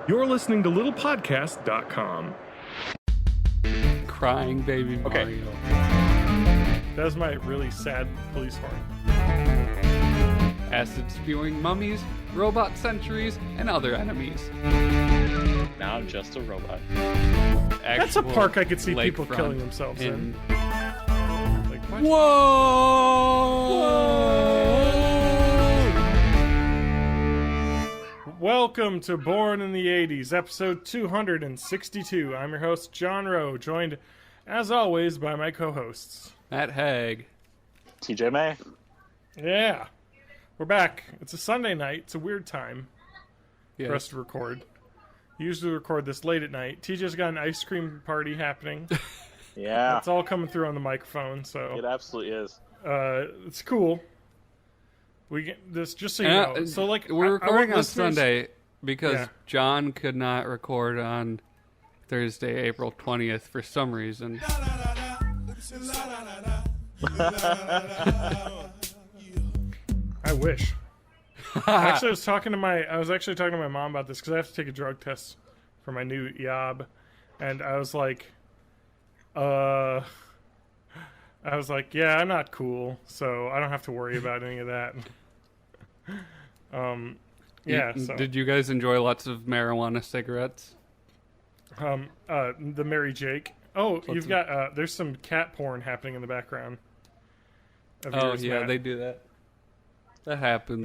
You're listening to littlepodcast.com. Crying baby Okay. Mario. That was my really sad police horn. Acid spewing mummies, robot sentries, and other enemies. Now just a robot. That's a Actual park I could see people lakefront killing themselves in. Like, what? Welcome to Born in the 80s, episode 262. I'm your host, John Rowe, joined, as always, by my co-hosts. Matt Haig. TJ May. Yeah, we're back. It's a Sunday night. It's a weird time Yes. for us to record. Usually record this late at night. TJ's got an ice cream party happening. Yeah, It's all coming through on the microphone, so it absolutely is. it's cool. We get this just so you know. So like we're I recording want on listeners- Sunday because Yeah. John could not record on Thursday, April 20th for some reason. I wish. Actually, I was actually talking to my mom about this because I have to take a drug test for my new job, and I was like, yeah, I'm not cool, so I don't have to worry about any of that. Yeah. So Did you guys enjoy lots of marijuana cigarettes? the Mary Jake. Oh, you've got there's some cat porn happening in the background. Of Oh yours, yeah, Matt. they do that. That happens.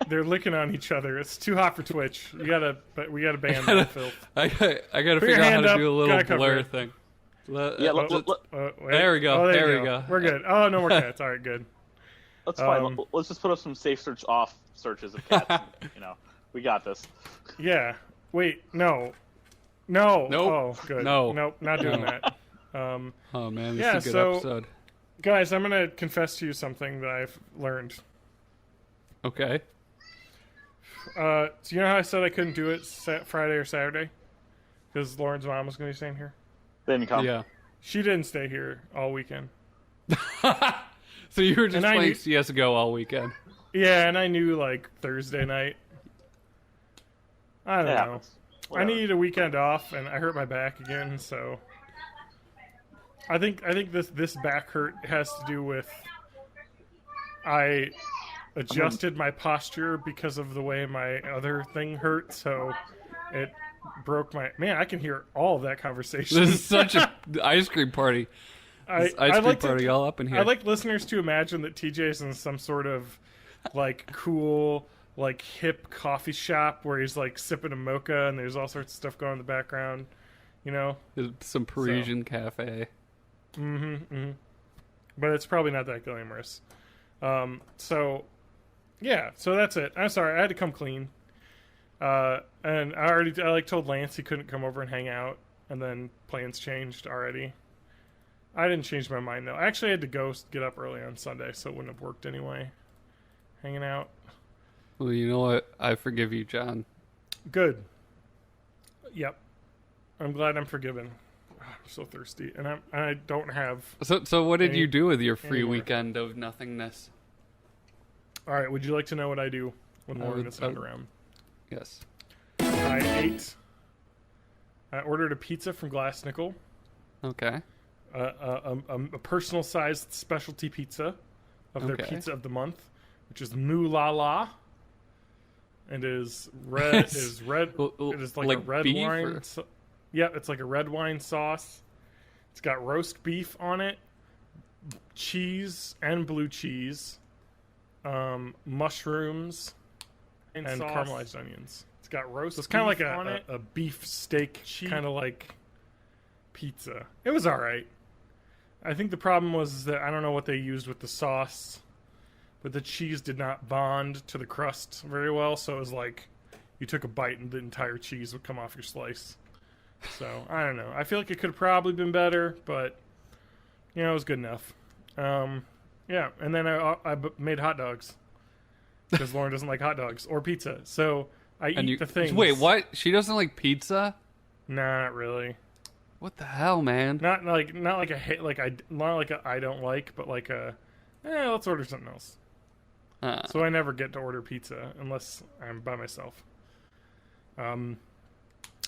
They're licking on each other. It's too hot for Twitch. We gotta ban that filth. I gotta Put your figure out how hand to up. do a little Gotta cover blur it. thing. Yeah, let's- Wait. There we go. Oh, There you we go. We're good. Oh, no more cats. All right, good. that's fine. Let's just put up some safe search off searches of cats. We got this. Yeah. Wait. No. No. Nope. Oh, good. No. Nope. Not doing No. that. Oh man, this Yeah, is a good so- episode. Guys, I'm gonna confess to you something that I've learned. Okay. So you know how I said I couldn't do it Friday or Saturday because Lauren's mom was gonna be staying here. Didn't come. Yeah. She didn't stay here all weekend. So you were just And I playing knew- CS:GO all weekend. Yeah, and I knew like Thursday night. I don't It know. happens. I Whatever. need a weekend off, and I hurt my back again. So I think this back hurt has to do with I adjusted my posture because of the way my other thing hurt. So it broke my man. I can hear all of that conversation. This is such a ice cream party. This ice cream like party all up in here. I'd like listeners to imagine that TJ's in some sort of like cool, like hip coffee shop where he's like sipping a mocha and there's all sorts of stuff going on in the background, you know? Some Parisian cafe. But it's probably not that glamorous. So that's it. I'm sorry, I had to come clean. And I told Lance he couldn't come over and hang out, and then plans changed already. I didn't change my mind though. I actually had to get up early on Sunday, so it wouldn't have worked anyway. Hanging out. Well, you know what? I forgive you, John. Good. Yep. I'm glad I'm forgiven. I'm so thirsty, and I don't have. So what did Any- you do with your free anywhere. weekend of nothingness? All right. Would you like to know what I do when Lauren would- is not around? Yes. I ordered a pizza from Glass Nickel. Okay. A personal-sized specialty pizza of their Okay. pizza of the month, which is Moo La La, and is red. is red. It is like a red beef wine. or- Yeah, it's like a red wine sauce. It's got roast beef on it, cheese and blue cheese, mushrooms, and caramelized onions. It's got roast. It's kind of like a beef steak, kind of like pizza. It was all right. I think the problem was that I don't know what they used with the sauce, but the cheese did not bond to the crust very well. So it was like you took a bite and the entire cheese would come off your slice. So I don't know. I feel like it could have probably been better, but it was good enough. Yeah, and then I made hot dogs because Lauren doesn't like hot dogs or pizza. So I eat the things. Wait, what? She doesn't like pizza? Nah, not really. What the hell, man? Not like I don't like, but like let's order something else. So I never get to order pizza unless I'm by myself.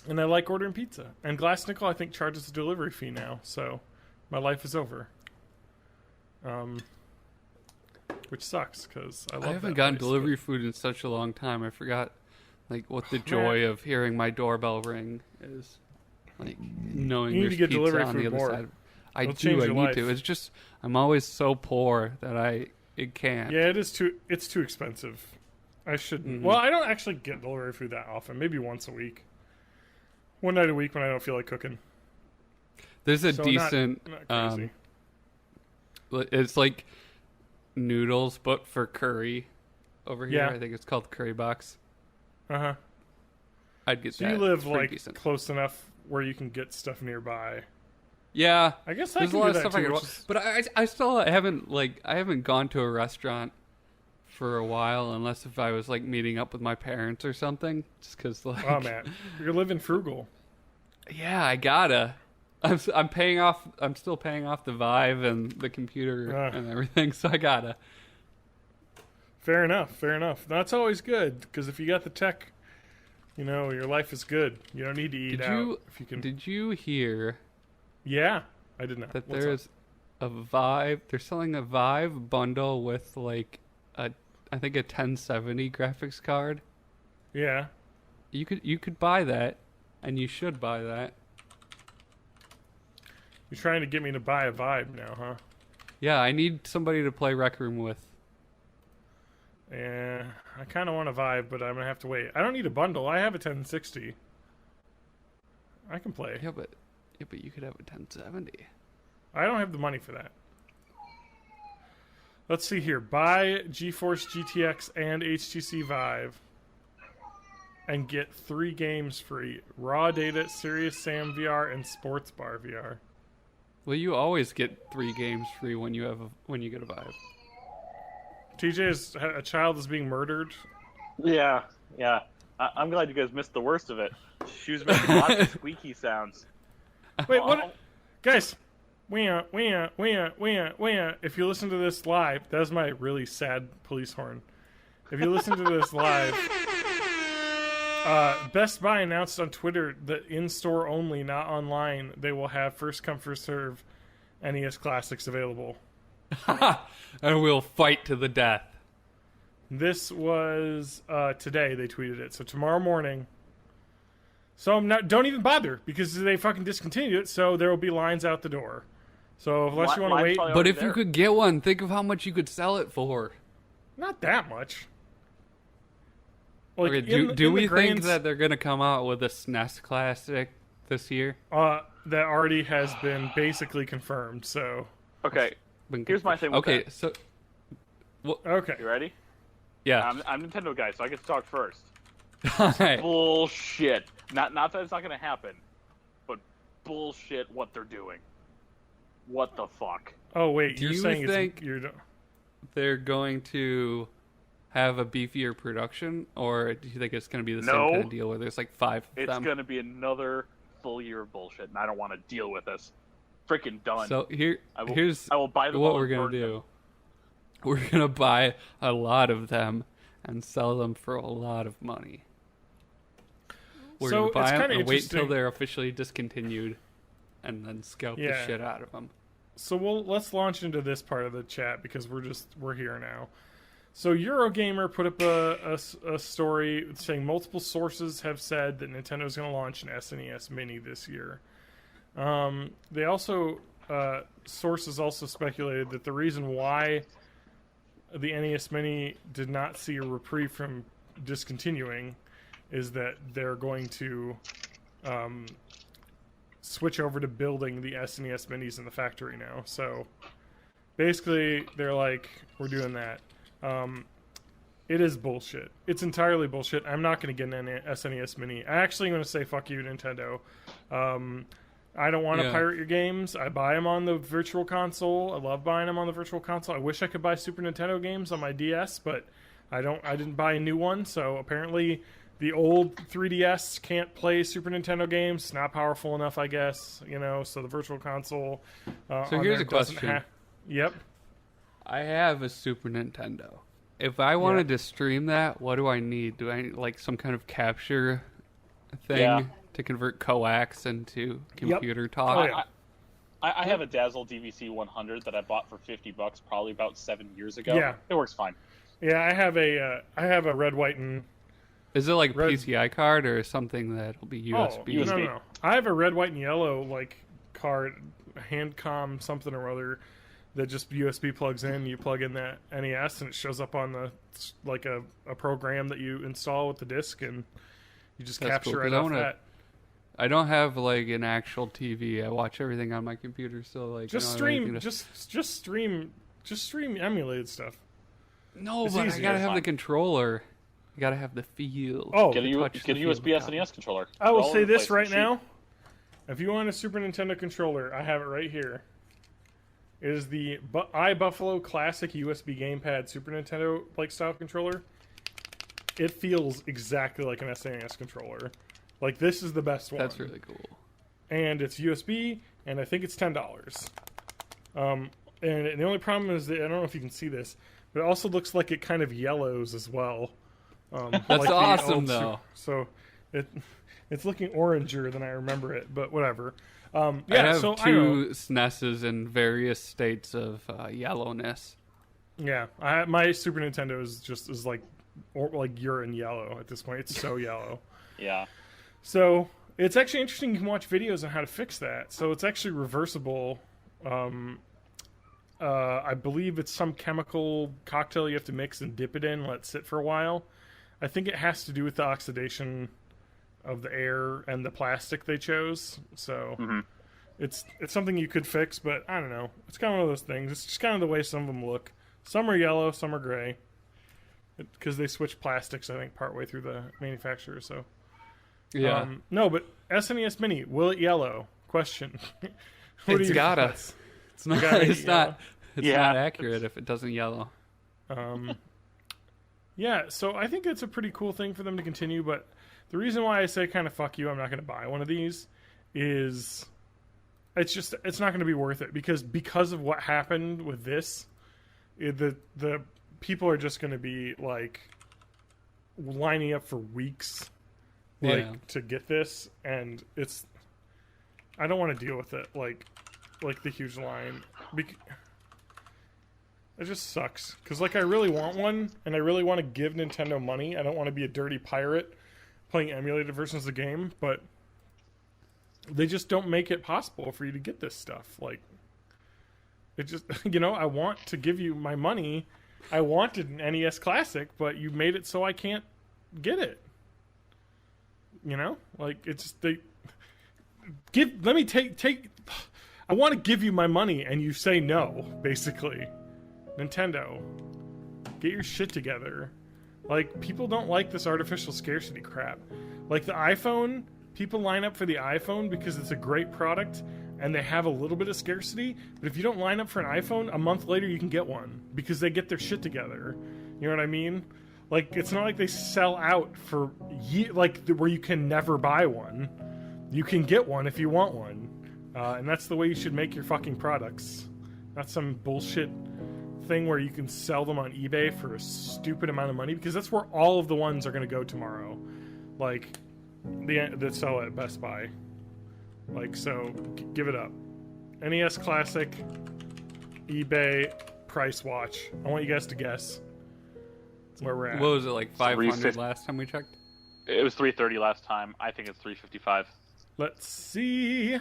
And I like ordering pizza. And Glass Nickel, I think, charges a delivery fee now. So my life is over. Which sucks, because I haven't gotten delivery food in such a long time. I forgot, what the joy of hearing my doorbell ring is. Knowing you need there's to get pizza delivery on food the other more. side. I It'll do. change I your need life. to. It's just I'm always so poor that it can't. Yeah, it is too. It's too expensive. I shouldn't. Mm-hmm. Well, I don't actually get delivery food that often. Maybe once a week. One night a week when I don't feel like cooking. There's a So decent. not crazy. It's like noodles, but for curry. Over here, Yeah. I think it's called Curry Box. Uh-huh. I'd get So that. you live Pretty decent. close enough where you can get stuff nearby. Yeah, I guess I there's can a lot do of that stuff too, I can. which is- But I still haven't gone to a restaurant for a while, unless if I was meeting up with my parents or something. Just because Oh man, you're living frugal. Yeah, I gotta. I'm paying off. I'm still paying off the Vive and the computer and everything, so I gotta. Fair enough. That's always good, because if you got the tech, your life is good. You don't need to eat out. If you can. Did you hear Yeah, I did not. that What's there's a Vive? They're selling a Vive bundle with I think a 1070 graphics card. Yeah. You could buy that, and you should buy that. You're trying to get me to buy a Vibe now, huh? Yeah, I need somebody to play Rec Room with. Yeah, I kind of want a Vibe, but I'm going to have to wait. I don't need a bundle. I have a 1060. I can play. Yeah, but you could have a 1070. I don't have the money for that. Let's see here. Buy GeForce GTX and HTC Vive and get 3 games free. Raw Data, Serious Sam VR, and Sports Bar VR. Well, you always get 3 games free when you get a Vive. TJ, a child is being murdered. Yeah. I'm glad you guys missed the worst of it. She was making lots of squeaky sounds. Wait, what? Guys, if you listen to this live, that was my really sad police horn. If you listen to this live, Best Buy announced on Twitter that in-store only, not online, they will have first come, first serve NES Classics available. And we'll fight to the death. This was today, they tweeted it. So tomorrow morning. So don't even bother, because they fucking discontinued it, so there will be lines out the door. So unless you want to wait. But if you could get one, think of how much you could sell it for. Not that much. Okay, do we think that they're going to come out with a SNES Classic this year? That already has been basically confirmed, so. Okay, here's my thing with okay, that. so... Well, okay. You ready? Yeah. I'm Nintendo guy, so I get to talk first. Alright. Bullshit. Not that it's not going to happen, but bullshit what they're doing. What the fuck? Oh, wait, Do you're you saying think you're... they're going to have a beefier production, or do you think it's going to be the same No. kind of deal where there's 5 of It's them? going to be another full year of bullshit, and I don't want to deal with this. Freaking done. So here's I will buy them what all we're and going burn to do. them. We're going to buy a lot of them and sell them for a lot of money. We're So going to buy it's them kinda and wait till interesting. they're officially discontinued and then scalp the Yeah. shit out of them. So let's launch into this part of the chat, because we're here now. So Eurogamer put up a story saying multiple sources have said that Nintendo is going to launch an SNES Mini this year. They also sources also speculated that the reason why the NES Mini did not see a reprieve from discontinuing is that they're going to switch over to building the SNES Minis in the factory now. So basically, they're like, we're doing that. It is bullshit. It's entirely bullshit. I'm not going to get an SNES Mini. I actually am going to say fuck you, Nintendo. I don't want to pirate your games. I buy them on the Virtual Console. I love buying them on the Virtual Console. I wish I could buy Super Nintendo games on my DS, but I didn't buy a new one, so apparently the old 3DS can't play Super Nintendo games. It's not powerful enough, I guess. So the Virtual Console. So here's a question. Yep. I have a Super Nintendo. If I wanted to stream that, what do I need? Do I need some kind of capture thing to convert coax into computer talk. Oh, yeah. I have a Dazzle DVC 100 that I bought for $50 probably about 7 years ago. Yeah. It works fine. Yeah, I have a red, white, and Is it like a PCI card or something that'll be USB? Oh, no. I have a red, white, and yellow like card, Handcom something or other that just USB plugs in. You plug in that NES and it shows up on the like a program that you install with the disc, and you just capture right off that. I don't have like an actual TV. I watch everything on my computer, so like just stream emulated stuff. No, but I gotta have the controller. You gotta have the feel. Oh, get a USB SNES controller. I will say this right now: if you want a Super Nintendo controller, I have it right here. It is the iBuffalo Classic USB Gamepad Super Nintendo like style controller. It feels exactly like an SNES controller. Like, this is the best one. That's really cool. And it's USB, and I think it's $10. And the only problem is that, I don't know if you can see this, but it also looks like it kind of yellows as well. That's like awesome, though. So it's looking oranger than I remember it, but whatever. I have two SNESs in various states of yellowness. Yeah, my Super Nintendo is like urine yellow at this point. It's so yellow. Yeah. So it's actually interesting. You can watch videos on how to fix that. So it's actually reversible. I believe it's some chemical cocktail you have to mix and dip it in, let it sit for a while. I think it has to do with the oxidation of the air and the plastic they chose. So it's something you could fix, but I don't know. It's kind of one of those things. It's just kind of the way some of them look. Some are yellow, some are gray. Because they switch plastics, I think, partway through the manufacturer. So, yeah. No, but SNES Mini, will it yellow? Question. It's gotta. It's not. It's not. It's not accurate if it doesn't yellow. Yeah. So I think it's a pretty cool thing for them to continue. But the reason why I say kind of fuck you, I'm not going to buy one of these, is it's not going to be worth it because of what happened with this. The people are just going to be like lining up for weeks to get this, and I don't want to deal with it like the huge line. It just sucks because I really want one, and I really want to give Nintendo money. I don't want to be a dirty pirate playing emulated versions of the game, but they just don't make it possible for you to get this stuff. Like, it just I want to give you my money. I wanted an NES Classic, but you made it so I can't get it. It's let me take. I want to give you my money, and you say no. Basically, Nintendo, get your shit together. Like, people don't like this artificial scarcity crap. Like the iPhone, people line up for the iPhone because it's a great product. And they have a little bit of scarcity, but if you don't line up for an iPhone, a month later you can get one because they get their shit together. You know what I mean? Like, it's not like they sell out for where you can never buy one. You can get one if you want one, and that's the way you should make your fucking products. Not some bullshit thing where you can sell them on eBay for a stupid amount of money, because that's where all of the ones are going to go tomorrow. Like that sell at Best Buy. So give it up. NES Classic, eBay, price watch. I want you guys to guess where we're at. What was it, like 500 last time we checked? It was $330 last time. I think it's $355. Let's see.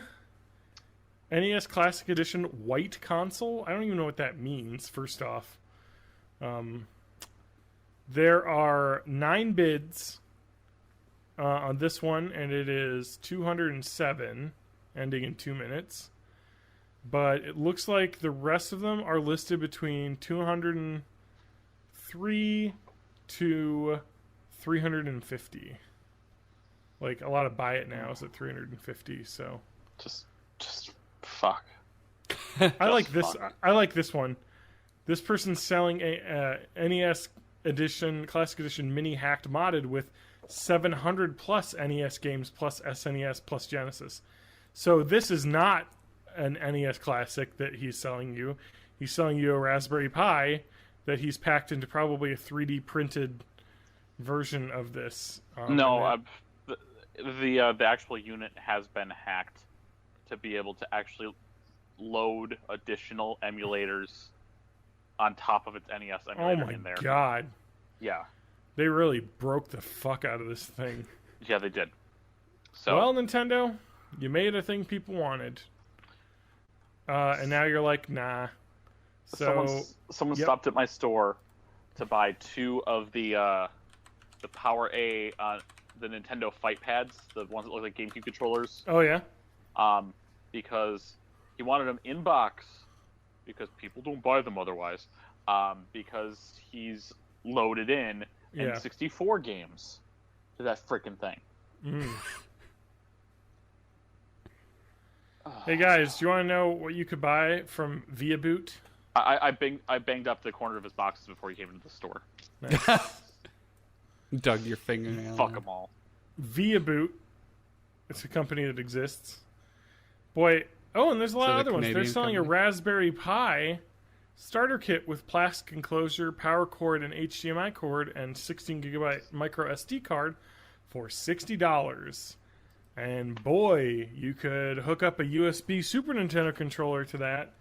NES Classic Edition white console. I don't even know what that means, first off. There are 9 bids on this one, and it is 207, ending in 2 minutes. But it looks like the rest of them are listed between 203 to 350. Like, a lot of buy it now is at 350. So just fuck. I like this. I like this one. This person's selling a NES Edition, Classic Edition Mini hacked modded with 700 plus NES games plus SNES plus Genesis. So this is not an NES Classic that he's selling you. He's selling you a Raspberry Pi that he's packed into probably a 3D printed version of this. the actual unit has been hacked to be able to actually load additional emulators on top of its NES emulator in there. Oh my god. Yeah. They really broke the fuck out of this thing. Yeah, they did. So, well, Nintendo, you made a thing people wanted. And now you're like, nah. So someone stopped at my store to buy 2 of the Power A, the Nintendo Fight Pads, the ones that look like GameCube controllers. Oh yeah. Because he wanted them in box, because people don't buy them otherwise. Because he's loaded in N64 games to that freaking thing. Mm. Hey guys, do you want to know what you could buy from Via Boot? I banged up the corner of his boxes before he came into the store. Nice. Dug your fingernail. Fuck them all. Via Boot. It's a company that exists. Boy, and there's a lot of other ones. They're selling a Raspberry Pi starter kit with plastic enclosure, power cord, and HDMI cord, and 16GB micro SD card for $60. And boy, you could hook up a USB Super Nintendo controller to that,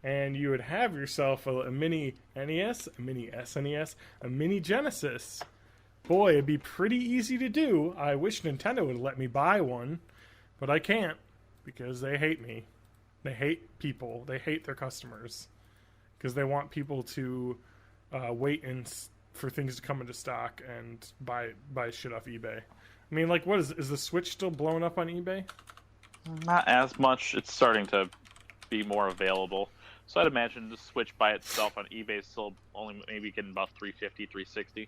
and you would have yourself a mini NES, a mini SNES, a mini Genesis. Boy, it'd be pretty easy to do. I wish Nintendo would let me buy one, but I can't because they hate me. They hate people. They hate their customers because they want people to wait for things to come into stock and buy shit off eBay. I mean, like, what is the Switch still blowing up on eBay? Not as much. It's starting to be more available. So I'd imagine the Switch by itself on eBay is still only maybe getting about $350, $360.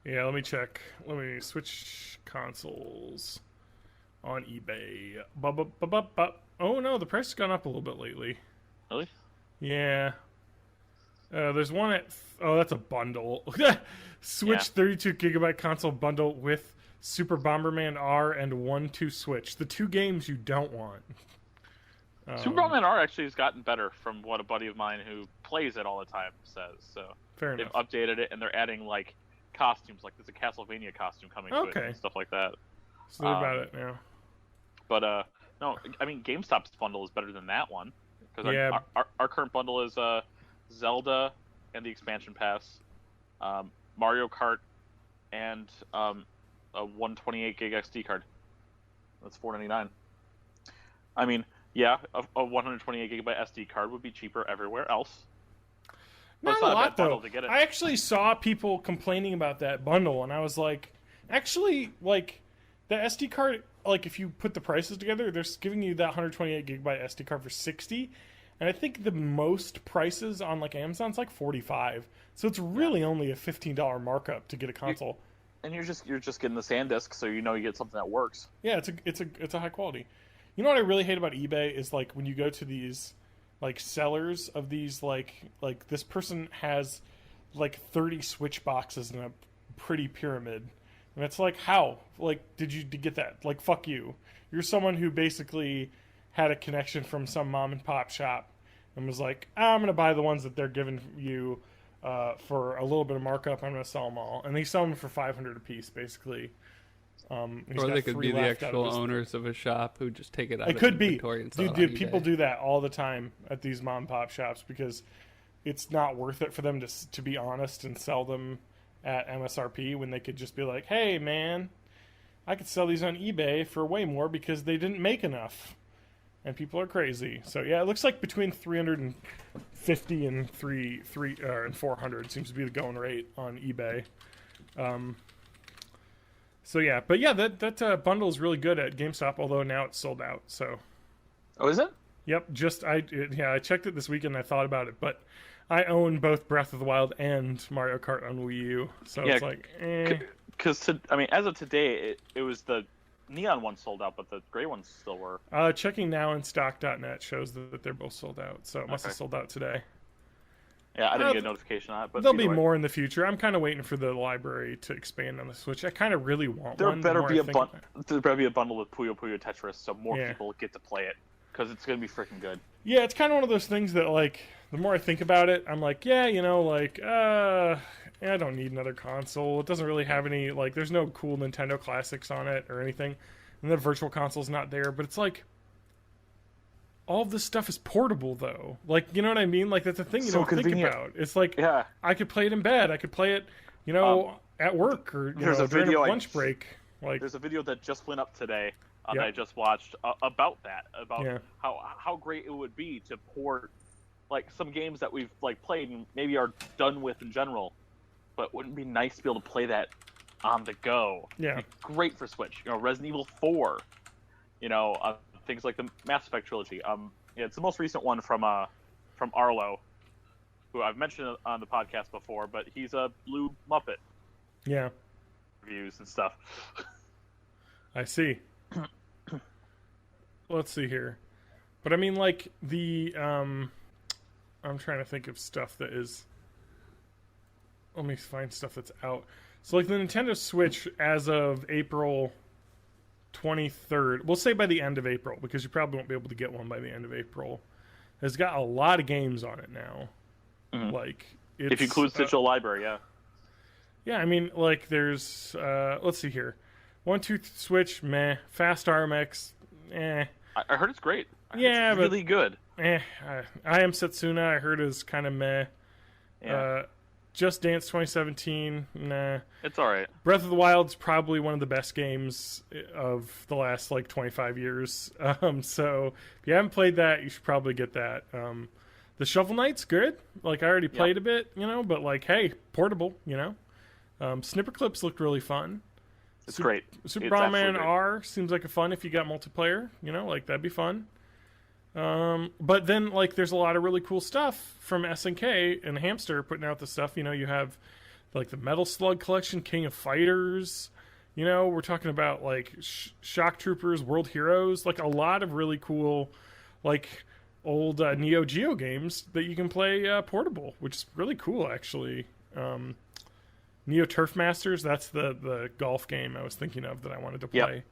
Yeah, let me check. Let me switch consoles on eBay. Oh no, the price has gone up a little bit lately. Really? Yeah. There's one at... Oh, that's a bundle. Switch 32GB console bundle with Super Bomberman R and 1-2 Switch. The 2 games you don't want. Super Bomberman R actually has gotten better from what a buddy of mine who plays it all the time says. So fair enough. They've updated it and they're adding like costumes, like there's a Castlevania costume coming to it and stuff like that. So they're about it now. But no, I mean GameStop's bundle is better than that one because our current bundle is Zelda and the expansion pass, Mario Kart, and a 128 gig XD card. That's $4.99. I mean, yeah, a 128 gigabyte SD card would be cheaper everywhere else. Not a lot though. I actually saw people complaining about that bundle, and I was like, actually, like the SD card, like if you put the prices together, they're giving you that 128 gigabyte SD card for $60, and I think the most prices on like Amazon's like $45. So it's really only a $15 markup to get a console. And you're just getting the SanDisk, so you know you get something that works. Yeah, it's a high quality. You know what I really hate about eBay is like when you go to these like sellers of these like this person has like 30 Switch boxes in a pretty pyramid. And it's like, how? Like, did you get that? Like, fuck you. You're someone who basically had a connection from some mom and pop shop and was like, I'm going to buy the ones that they're giving you for a little bit of markup. I'm going to sell them all. And they sell them for $500 a piece, basically. Or they could be the actual owners of a shop who just take it out of inventory and sell it on Dude, eBay. people do that all the time at these mom and pop shops because it's not worth it for them to be honest and sell them at MSRP when they could just be like, hey, man, I could sell these on eBay for way more because they didn't make enough. And people are crazy. So, yeah, it looks like between $350 and $400 seems to be the going rate on eBay. So yeah, but yeah, that bundle is really good at GameStop. Although now it's sold out. So, oh, is it? Yep. I checked it this weekend. I thought about it, but I own both Breath of the Wild and Mario Kart on Wii U. So it's like, because as of today, it was the neon one sold out, but the gray ones still were. Checking now in stock.net shows that they're both sold out. So it must have sold out today. Yeah, I didn't get a notification on it, but there'll be more in the future. I'm kind of waiting for the library to expand on the Switch. I kind of really want one. There better be a bundle with Puyo Puyo Tetris, so more people get to play it because it's gonna be freaking good. Yeah, it's kind of one of those things that, like, the more I think about it, I'm like, yeah, you know, like, I don't need another console. It doesn't really have any, like, there's no cool Nintendo classics on it or anything. And the Virtual Console's not there, but it's like, all of this stuff is portable, though. Like, you know what I mean? Like, that's a thing you don't think about. It's like, I could play it in bed. I could play it, you know, at work or during a lunch break. Like, there's a video that just went up today that I just watched about that, about how great it would be to port, like, some games that we've, like, played and maybe are done with in general, but wouldn't it be nice to be able to play that on the go? Yeah. It'd be great for Switch. You know, Resident Evil 4, you know, things like the Mass Effect trilogy. It's the most recent one from Arlo, who I've mentioned on the podcast before, but he's a Blue Muppet. Yeah. Reviews and stuff. I see. Let's see here. But I mean, like, I'm trying to think of stuff that is... Let me find stuff that's out. So, like, the Nintendo Switch, as of April 23rd, we'll say by the end of April, because you probably won't be able to get one by the end of April, has got a lot of games on it now. Mm-hmm. Like, if you include digital library, yeah. Yeah, I mean, like, there's, let's see here. 1-2 Switch, meh. Fast RMX, eh. I heard it's great. Yeah, it's really good. I Am Setsuna, I heard is kind of meh. Yeah. Just Dance 2017, nah. It's alright. Breath of the Wild's probably one of the best games of the last, like, 25 years. So, if you haven't played that, you should probably get that. The Shovel Knight's good. Like, I already played a bit, you know, but, like, hey, portable, you know. Snipper Clips looked really fun. It's great. Super Bomberman R seems like a fun if you got multiplayer, you know, like, that'd be fun. But then, like, there's a lot of really cool stuff from SNK and Hamster putting out the stuff. You know, you have, like, the Metal Slug Collection, King of Fighters. You know, we're talking about, like, Shock Troopers, World Heroes. Like, a lot of really cool, like, old Neo Geo games that you can play portable, which is really cool, actually. Neo Turf Masters, that's the golf game I was thinking of that I wanted to play.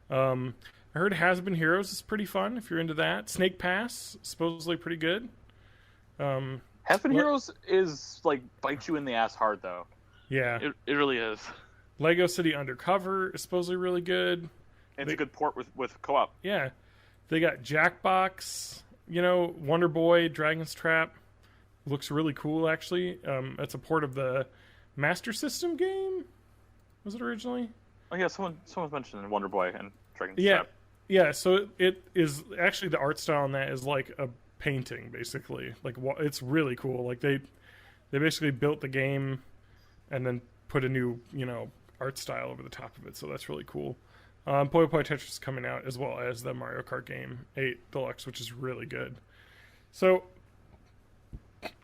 Yep. I heard Has Been Heroes is pretty fun if you're into that. Snake Pass, supposedly pretty good. Has Been Heroes is, like, bites you in the ass hard, though. Yeah. It really is. Lego City Undercover is supposedly really good. And it's a good port with co-op. Yeah. They got Jackbox, you know, Wonder Boy, Dragon's Trap. Looks really cool, actually. It's a port of the Master System game, was it originally? Oh, yeah, someone's mentioned Wonder Boy and Dragon's Trap. Yeah, so it is actually, the art style on that is like a painting, basically. Like, it's really cool. Like, they basically built the game and then put a new, you know, art style over the top of it. So that's really cool. Puyo Puyo Tetris is coming out, as well as the Mario Kart game 8 Deluxe, which is really good. So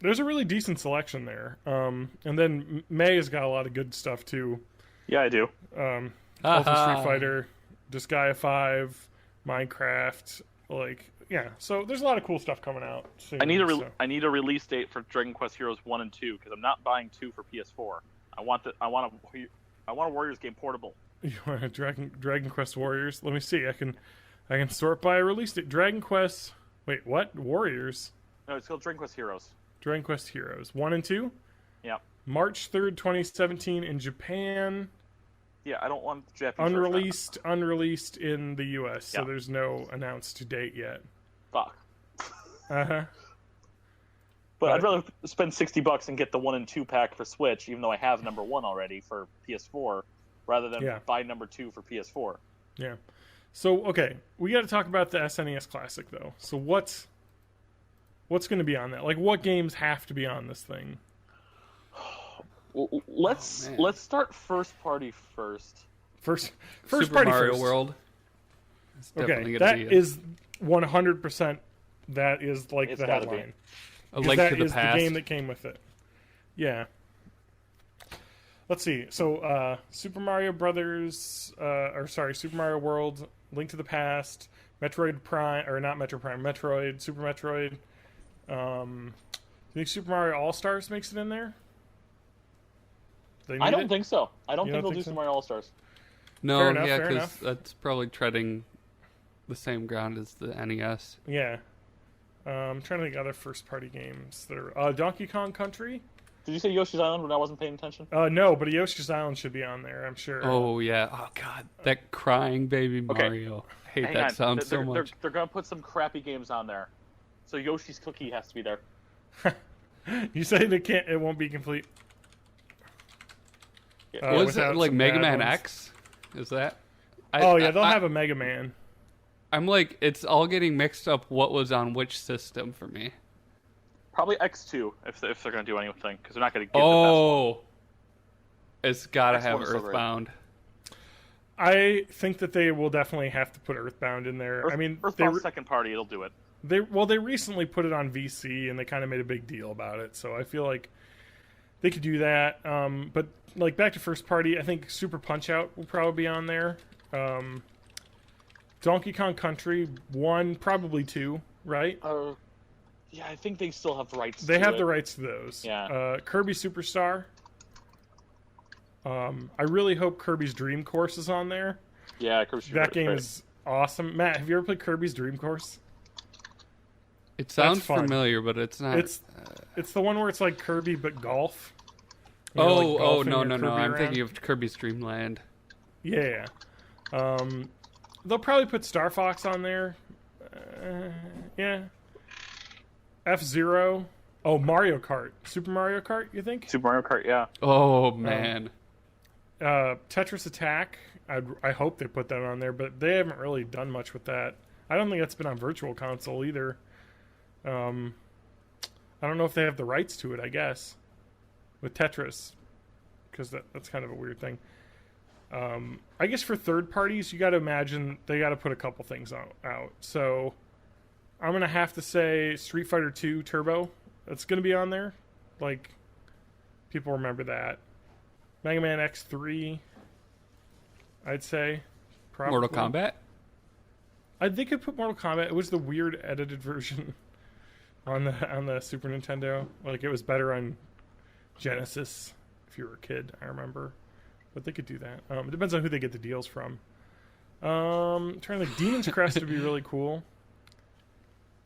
there's a really decent selection there. And then May has got a lot of good stuff too. Yeah, I do. Ultimate Street Fighter, Disgaea 5, Minecraft, like, yeah. So there's a lot of cool stuff coming out soon. I need a release date for Dragon Quest Heroes 1 and 2 because I'm not buying 2 for PS4. I want a Warriors game portable. You want a Dragon Quest Warriors? Let me see. I can sort by release date. Dragon Quest. Wait, what? Warriors? No, it's called Dragon Quest Heroes. Dragon Quest Heroes 1 and 2. Yeah. March 3rd, 2017 in Japan. Yeah, I don't want the Japanese unreleased in the U.S., so there's no announced date yet. Fuck. Uh-huh. But I'd rather spend $60 and get the 1 and 2 pack for Switch, even though I have number 1 already for PS4, rather than buy number 2 for PS4. Yeah. So, okay, we got to talk about the SNES Classic, though. So what's going to be on that? Like, what games have to be on this thing? Well, let's start first party first. First Super party Mario first. World. Okay, that is 100%. That is like the headline. A Link to the Past. That is the game that came with it. Yeah. Let's see. So, Super Mario Brothers, Super Mario World, Link to the Past, Metroid Prime, or not Metroid Prime, Metroid, Super Metroid. You think Super Mario All Stars makes it in there? I don't think so. I don't think they'll do Super Mario All Stars. No, yeah, because that's probably treading the same ground as the NES. Yeah. I'm trying to think of other first-party games that are... Donkey Kong Country? Did you say Yoshi's Island when I wasn't paying attention? No, but Yoshi's Island should be on there, I'm sure. Oh, yeah. Oh, God. That crying baby Mario. I hate that sound so much. They're going to put some crappy games on there. So Yoshi's Cookie has to be there. You say it won't be complete? Was it like Mega Man X? Is that? They'll have a Mega Man. I'm like, it's all getting mixed up what was on which system for me. Probably X2 if they're going to do anything, because they're not going to give the best one. It's got to have Earthbound. I think that they will definitely have to put Earthbound in there. Earthbound's second party, it'll do it. They recently put it on VC, and they kind of made a big deal about it, so I feel like they could do that. But like back to first party, I think Super Punch-Out will probably be on there. Donkey Kong Country 1, probably 2, right? Yeah, I think they still have rights to it. They have the rights to those. Yeah. Kirby Superstar. I really hope Kirby's Dream Course is on there. Yeah, Kirby's Dream Course. That game is awesome. Matt, have you ever played Kirby's Dream Course? It sounds familiar, but it's not. It's the one where it's like Kirby but golf. No. I'm thinking of Kirby's Dream Land. Yeah. They'll probably put Star Fox on there. Yeah. F-Zero. Oh, Mario Kart. Super Mario Kart, you think? Super Mario Kart, yeah. Oh, man. Tetris Attack. I hope they put that on there, but they haven't really done much with that. I don't think that's been on Virtual Console either. I don't know if they have the rights to it, I guess, with Tetris, because that's kind of a weird thing. I guess for third parties, you got to imagine they got to put a couple things out. So I'm going to have to say Street Fighter 2 Turbo. That's going to be on there. Like, people remember that. Mega Man X3, I'd say. Probably. Mortal Kombat? They could put Mortal Kombat. It was the weird edited version on the Super Nintendo. Like, it was better on Genesis, if you were a kid, I remember. But they could do that. It depends on who they get the deals from. Trying to think, Demon's Crest would be really cool.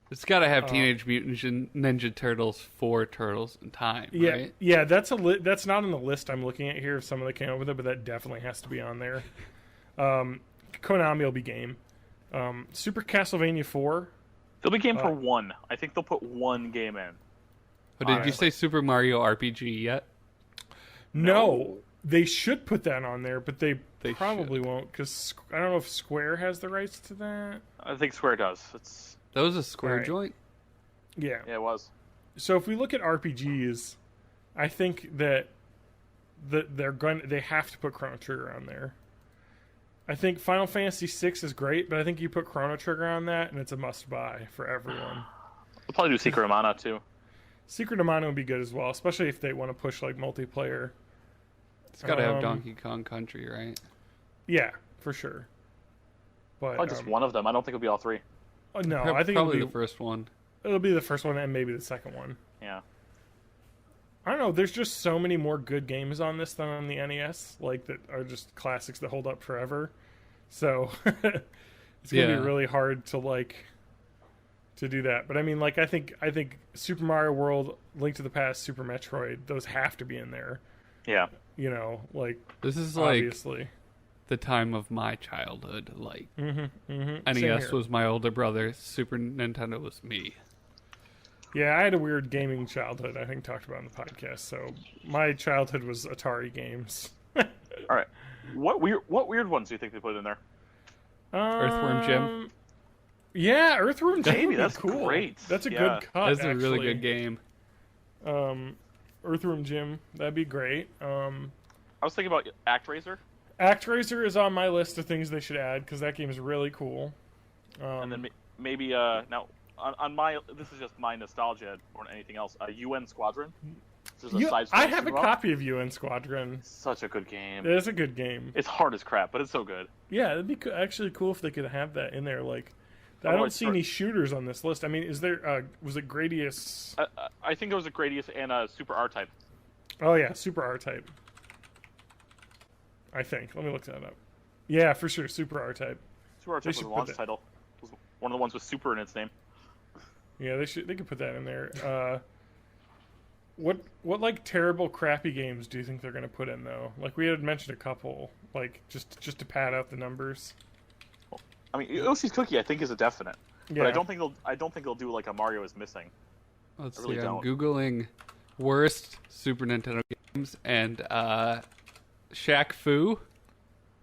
It's got to have Teenage Mutant Ninja Turtles 4 Turtles in Time, right? Yeah, that's not on the list I'm looking at here if someone that came up with it, but that definitely has to be on there. Konami will be game. Super Castlevania 4. They'll be game for one. I think they'll put one game in. But did you say Super Mario RPG yet? No. They should put that on there, but they probably won't, because I don't know if Square has the rights to that. I think Square does. That was a Square joint? Yeah. Yeah, it was. So if we look at RPGs, I think that they have to put Chrono Trigger on there. I think Final Fantasy VI is great, but I think you put Chrono Trigger on that, and it's a must-buy for everyone. We'll probably do Secret of Mana, too. Secret of Mana would be good as well, especially if they want to push like multiplayer. It's got to have Donkey Kong Country, right? Yeah, for sure. But probably just one of them. I don't think it'll be all three. No, I think probably the first one. It'll be the first one and maybe the second one. Yeah. I don't know. There's just so many more good games on this than on the NES, like that are just classics that hold up forever. So it's gonna be really hard to do that. But I mean, like I think Super Mario World, Link to the Past, Super Metroid, those have to be in there. Yeah. You know, like this is obviously like the time of my childhood. Like NES NES was my older brother, Super Nintendo was me. Yeah, I had a weird gaming childhood, I think talked about on the podcast. So my childhood was Atari games. All right. What weird ones do you think they put in there? Earthworm Jim? Yeah, Earthworm Jim. Maybe that's cool. Great. That's a good cut. That's a really good game. Earthworm Jim, that'd be great. I was thinking about ActRaiser. ActRaiser is on my list of things they should add because that game is really cool. And then maybe now on my this is just my nostalgia more than anything else. UN Squadron. I have a copy of UN Squadron. Such a good game. It is a good game. It's hard as crap, but it's so good. Yeah, it'd be actually cool if they could have that in there. Like, I don't see any shooters on this list. I mean, is there? Was it Gradius? I think there was a Gradius and a Super R-Type. Oh yeah, Super R-Type. I think. Let me look that up. Yeah, for sure, Super R-Type. Super R-Type was a launch title. It was one of the ones with Super in its name. Yeah, they could put that in there. What like terrible crappy games do you think they're going to put in though? Like we had mentioned a couple, like just to pad out the numbers. I mean, Yoshi's Cookie I think is a definite, Yeah. but I don't think they'll do like a Mario is Missing. Let's really see. I'm don't. googling worst Super Nintendo games, and Shaq Fu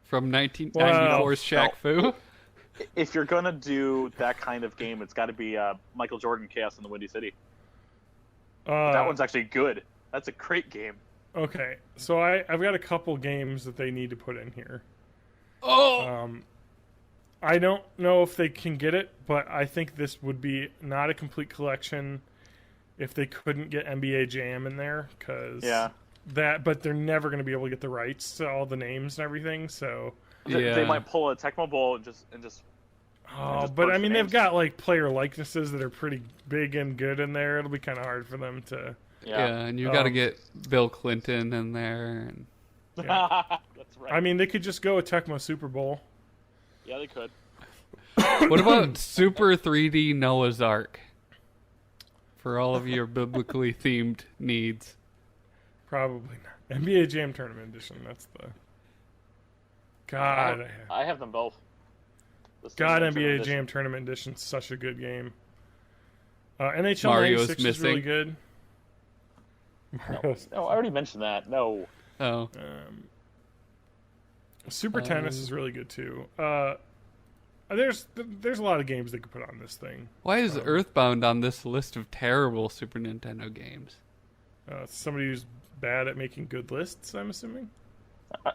from 1994's Shaq Fu. If you're gonna do that kind of game, it's got to be Michael Jordan Chaos in the Windy City. That one's actually good. That's a great game. Okay, so I've got a couple games that they need to put in here. Oh! I don't know if they can get it, but I think this would be not a complete collection if they couldn't get NBA Jam in there, because but they're never going to be able to get the rights to all the names and everything, so they might pull a Tecmo Bowl and just but I mean they've got like player likenesses that are pretty big and good in there. It'll be kind of hard for them to and you got to get Bill Clinton in there, and that's right. I mean they could just go with Tecmo Super Bowl. Yeah, they could. What about Super 3D Noah's Ark? For all of your biblically themed needs. Probably not. NBA Jam Tournament Edition, that's the... God. I have them both. God, NBA Jam Tournament Edition's such a good game. NHL Mario's 96 missing. is really good. No, I already mentioned that. No. Oh. Super Tennis is really good too. There's a lot of games they could put on this thing. Why is Earthbound on this list of terrible Super Nintendo games? Somebody who's bad at making good lists, I'm assuming.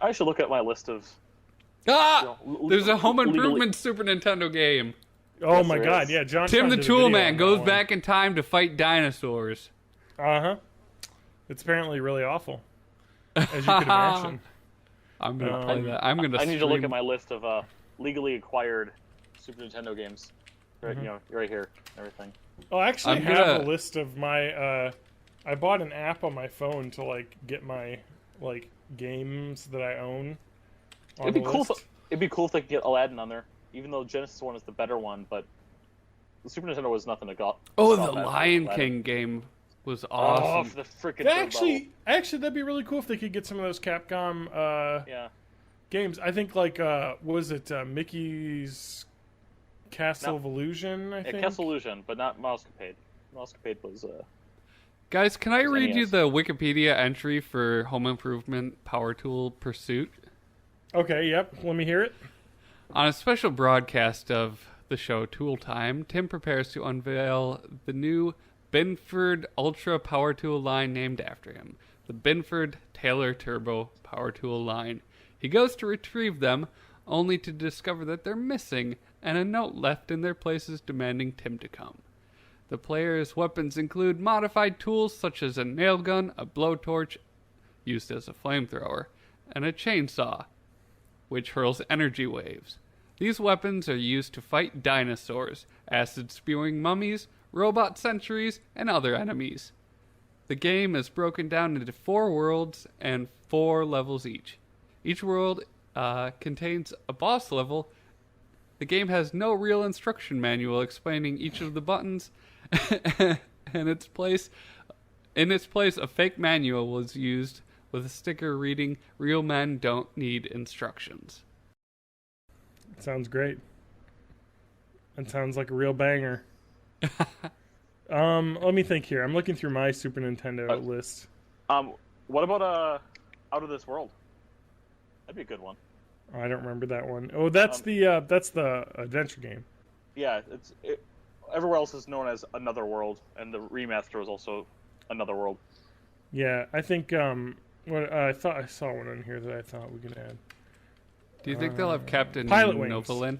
I should look at my list of... There's a Home Improvement Super Nintendo game. Oh Yes, my there God! is. Yeah, John. Tim the did a video Toolman on goes that one. back in time to fight dinosaurs. It's apparently really awful, as you could imagine. I'm gonna play that. I'm gonna. I need to look at my list of legally acquired Super Nintendo games. Right, you know, right here, everything. Oh, I actually I'm have gonna- a list of my. I bought an app on my phone to like get my like games that I own. On It'd be the cool. list. It'd be cool if they could get Aladdin on there, even though the Genesis one is the better one. But the Super Nintendo was nothing to go. Oh, stop the at Lion Aladdin. King game was Oh, awesome. for the freaking Actually, that'd be really cool if they could get some of those Capcom games. I think like was it Mickey's Castle of Illusion? I think Castle Illusion, but not Mousecapade. Mousecapade was Guys, can I read you NES. the Wikipedia entry for Home Improvement Power Tool Pursuit? Okay, yep. Let me hear it. On a special broadcast of the show Tool Time, Tim prepares to unveil the new Binford Ultra Power Tool line named after him, the Binford Taylor Turbo Power Tool line. He goes to retrieve them, only to discover that they're missing, and a note left in their places demanding Tim to come. The player's weapons include modified tools such as a nail gun, a blowtorch used as a flamethrower, and a chainsaw, which hurls energy waves. These weapons are used to fight dinosaurs, acid-spewing mummies, robot sentries, and other enemies. The game is broken down into 4 worlds and 4 levels each. Each world contains a boss level. The game has no real instruction manual explaining each of the buttons, and in its place, a fake manual was used with a sticker reading, "Real men don't need instructions." Sounds great. That sounds like a real banger. Let me think here. I'm looking through my Super Nintendo list. what about Out of This World? That'd be a good one. Oh, I don't remember that one. Oh, that's the adventure game. Yeah, everywhere else is known as Another World, and the remaster is also Another World. Yeah, I think I thought I saw one in here that I thought we could add. Do you think they'll have Captain Pilot Wings. Novalin?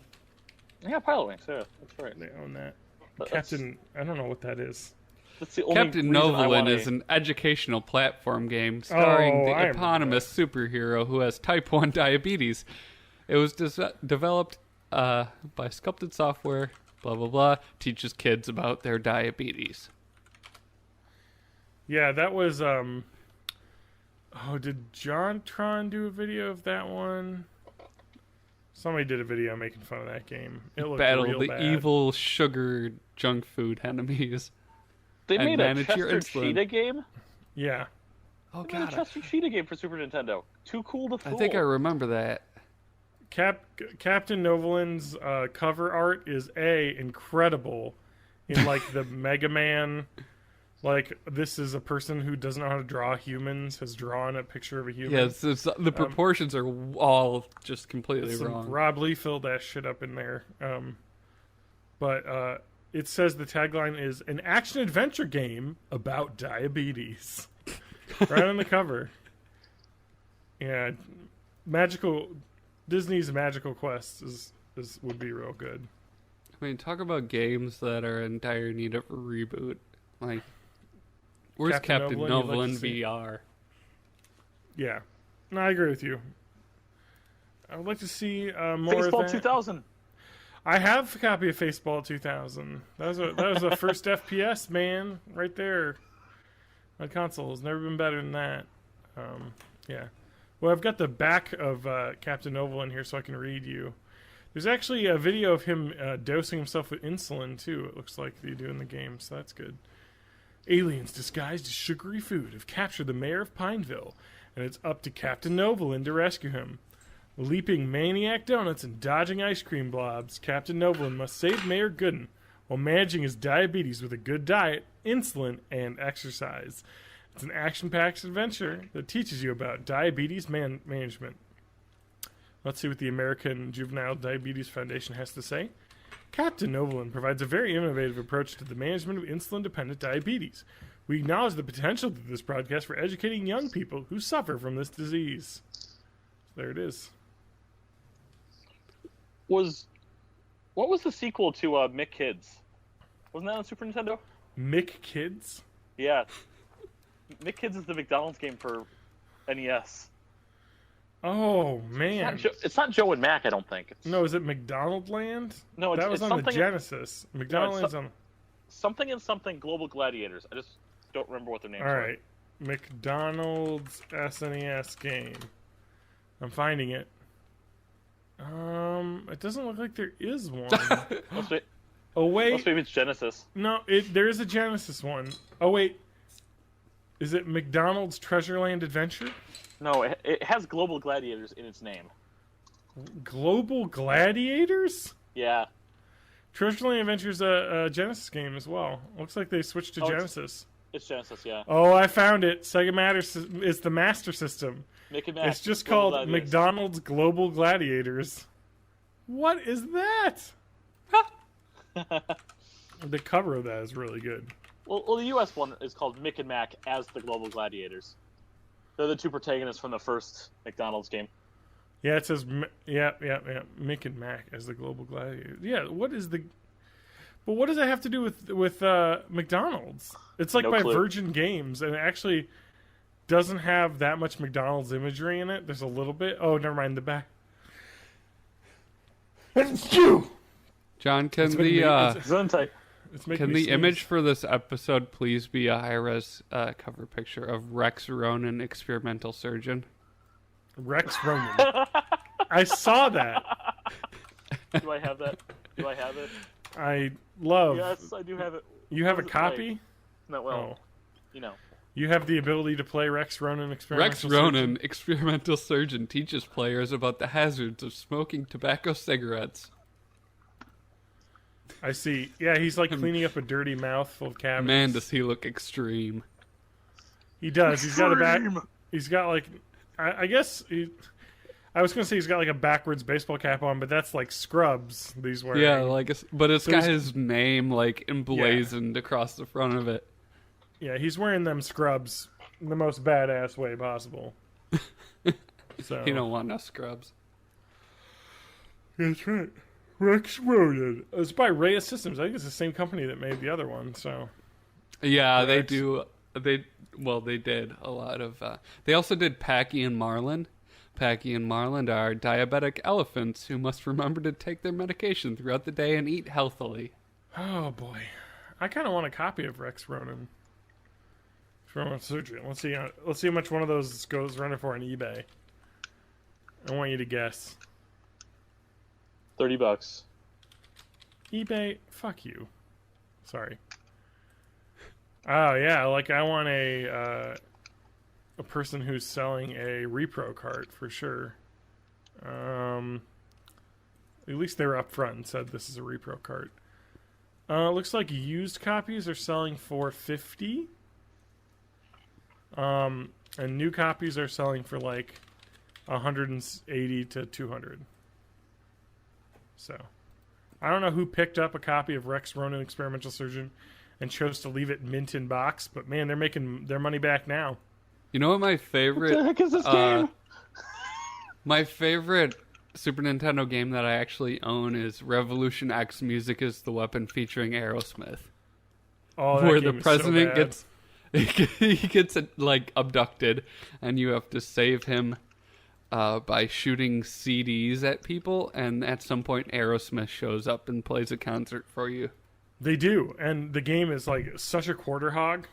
Yeah, Pilot Wings. Yeah, that's right. They own that. That's- Captain, I don't know what that is. That's the only Captain reason I Novalin wanna- is an educational platform game starring the I remember eponymous superhero who has type 1 diabetes. It was developed by Sculpted Software, blah, blah, blah, teaches kids about their diabetes. Yeah, that was did JonTron do a video of that one? Somebody did a video making fun of that game. It looked Battle real the bad. evil sugar junk food enemies. They and made a manage your Chester insulin. Cheetah game. Yeah. Oh god! A Chester Cheetah game for Super Nintendo. Too cool to fool. I think I remember that. Captain Novoland's cover art is incredible. In like the Mega Man, like this is a person who doesn't know how to draw humans has drawn a picture of a human. Yes, the proportions are all just completely wrong. Rob Lee filled that shit up in there. But it says the tagline is an action adventure game about diabetes. Right on the cover. Yeah, Disney's Magical Quest would be real good. I mean, talk about games that are in dire need of a reboot. Like, where's Captain Novoland VR? Yeah. No, I agree with you. I would like to see more Baseball of that. 2000. I have a copy of Faceball 2000. That was a first FPS, man, right there. My console has never been better than that. Yeah. Well, I've got the back of Captain Novoland here so I can read you. There's actually a video of him dosing himself with insulin, too, it looks like they do in the game, so that's good. Aliens disguised as sugary food have captured the mayor of Pineville, and it's up to Captain Novoland to rescue him. Leaping maniac donuts and dodging ice cream blobs, Captain Novoland must save Mayor Gooden while managing his diabetes with a good diet, insulin, and exercise. It's an action-packed adventure that teaches you about diabetes management. Let's see what the American Juvenile Diabetes Foundation has to say. Captain Novoland provides a very innovative approach to the management of insulin-dependent diabetes. We acknowledge the potential of this broadcast for educating young people who suffer from this disease. There it is. What was the sequel to Mick Kids? Wasn't that on Super Nintendo? Mick Kids? Yeah. Mick Kids is the McDonald's game for NES. Oh, man. It's not Joe and Mac, I don't think. No, is it McDonald Land? No, that was on the Genesis. McDonald Land's on... Something and something Global Gladiators. I just don't remember what their names are. All right. McDonald's SNES game. I'm finding it. It doesn't look like there is one. Oh, wait. Maybe it's Genesis. No, there is a Genesis one. Oh, wait. Is it McDonald's Treasureland Adventure? No, it has Global Gladiators in its name. Global Gladiators? Yeah. Treasureland Adventure is a Genesis game as well. Looks like they switched to Genesis. It's Genesis, yeah. Oh, I found it. Sega is the Master System. It's just Global called McDonald's Global Gladiators. What is that? The cover of that is really good. Well, the U.S. one is called Mick and Mac as the Global Gladiators. They're the two protagonists from the first McDonald's game. Yeah, it says, Mick and Mac as the Global Gladiators. Yeah, what is the... But what does that have to do with McDonald's? It's like by Virgin Games, and it actually doesn't have that much McDonald's imagery in it. There's a little bit. Oh, never mind, the back. It's you! John, can the image for this episode please be a high-res cover picture of Rex Ronan, experimental surgeon? Rex Ronan. I saw that. Do I have that? Do I have it? I love... Yes, I do have it. You have a copy? No, well, you know. You have the ability to play Rex Ronan, experimental surgeon? Rex Ronan, experimental surgeon, teaches players about the hazards of smoking tobacco cigarettes. I see. Yeah, he's like cleaning up a dirty mouth full of cavities. Man, does he look extreme. He does. He's got a back... He's got like... I guess... I was going to say he's got like a backwards baseball cap on, but that's like Scrubs these wearing. Yeah, but it's got his name like emblazoned across the front of it. Yeah, he's wearing them Scrubs in the most badass way possible. So you don't want no Scrubs. That's right. Rex Ronan. It's by Reyes Systems. I think it's the same company that made the other one. So yeah, they do. They did a lot of. They also did Packy and Marlin. Packy and Marlin are diabetic elephants who must remember to take their medication throughout the day and eat healthily. Oh boy, I kind of want a copy of Rex Ronan. From surgery. Let's see how much one of those goes running for on eBay. I want you to guess. $30. eBay, fuck you. Sorry. Oh yeah, like I want a person who's selling a repro cart for sure. At least they were upfront and said this is a repro cart. It looks like used copies are selling for $50. And new copies are selling for like $180 to $200. So, I don't know who picked up a copy of Rex Ronan Experimental Surgeon and chose to leave it mint in box, but man, they're making their money back now. You know what my favorite... What the heck is this game? My favorite Super Nintendo game that I actually own is Revolution X Music is the Weapon featuring Aerosmith. Oh, where the president gets he gets like abducted and you have to save him by shooting CDs at people, and at some point Aerosmith shows up and plays a concert for you. They do, and the game is like such a quarter hog,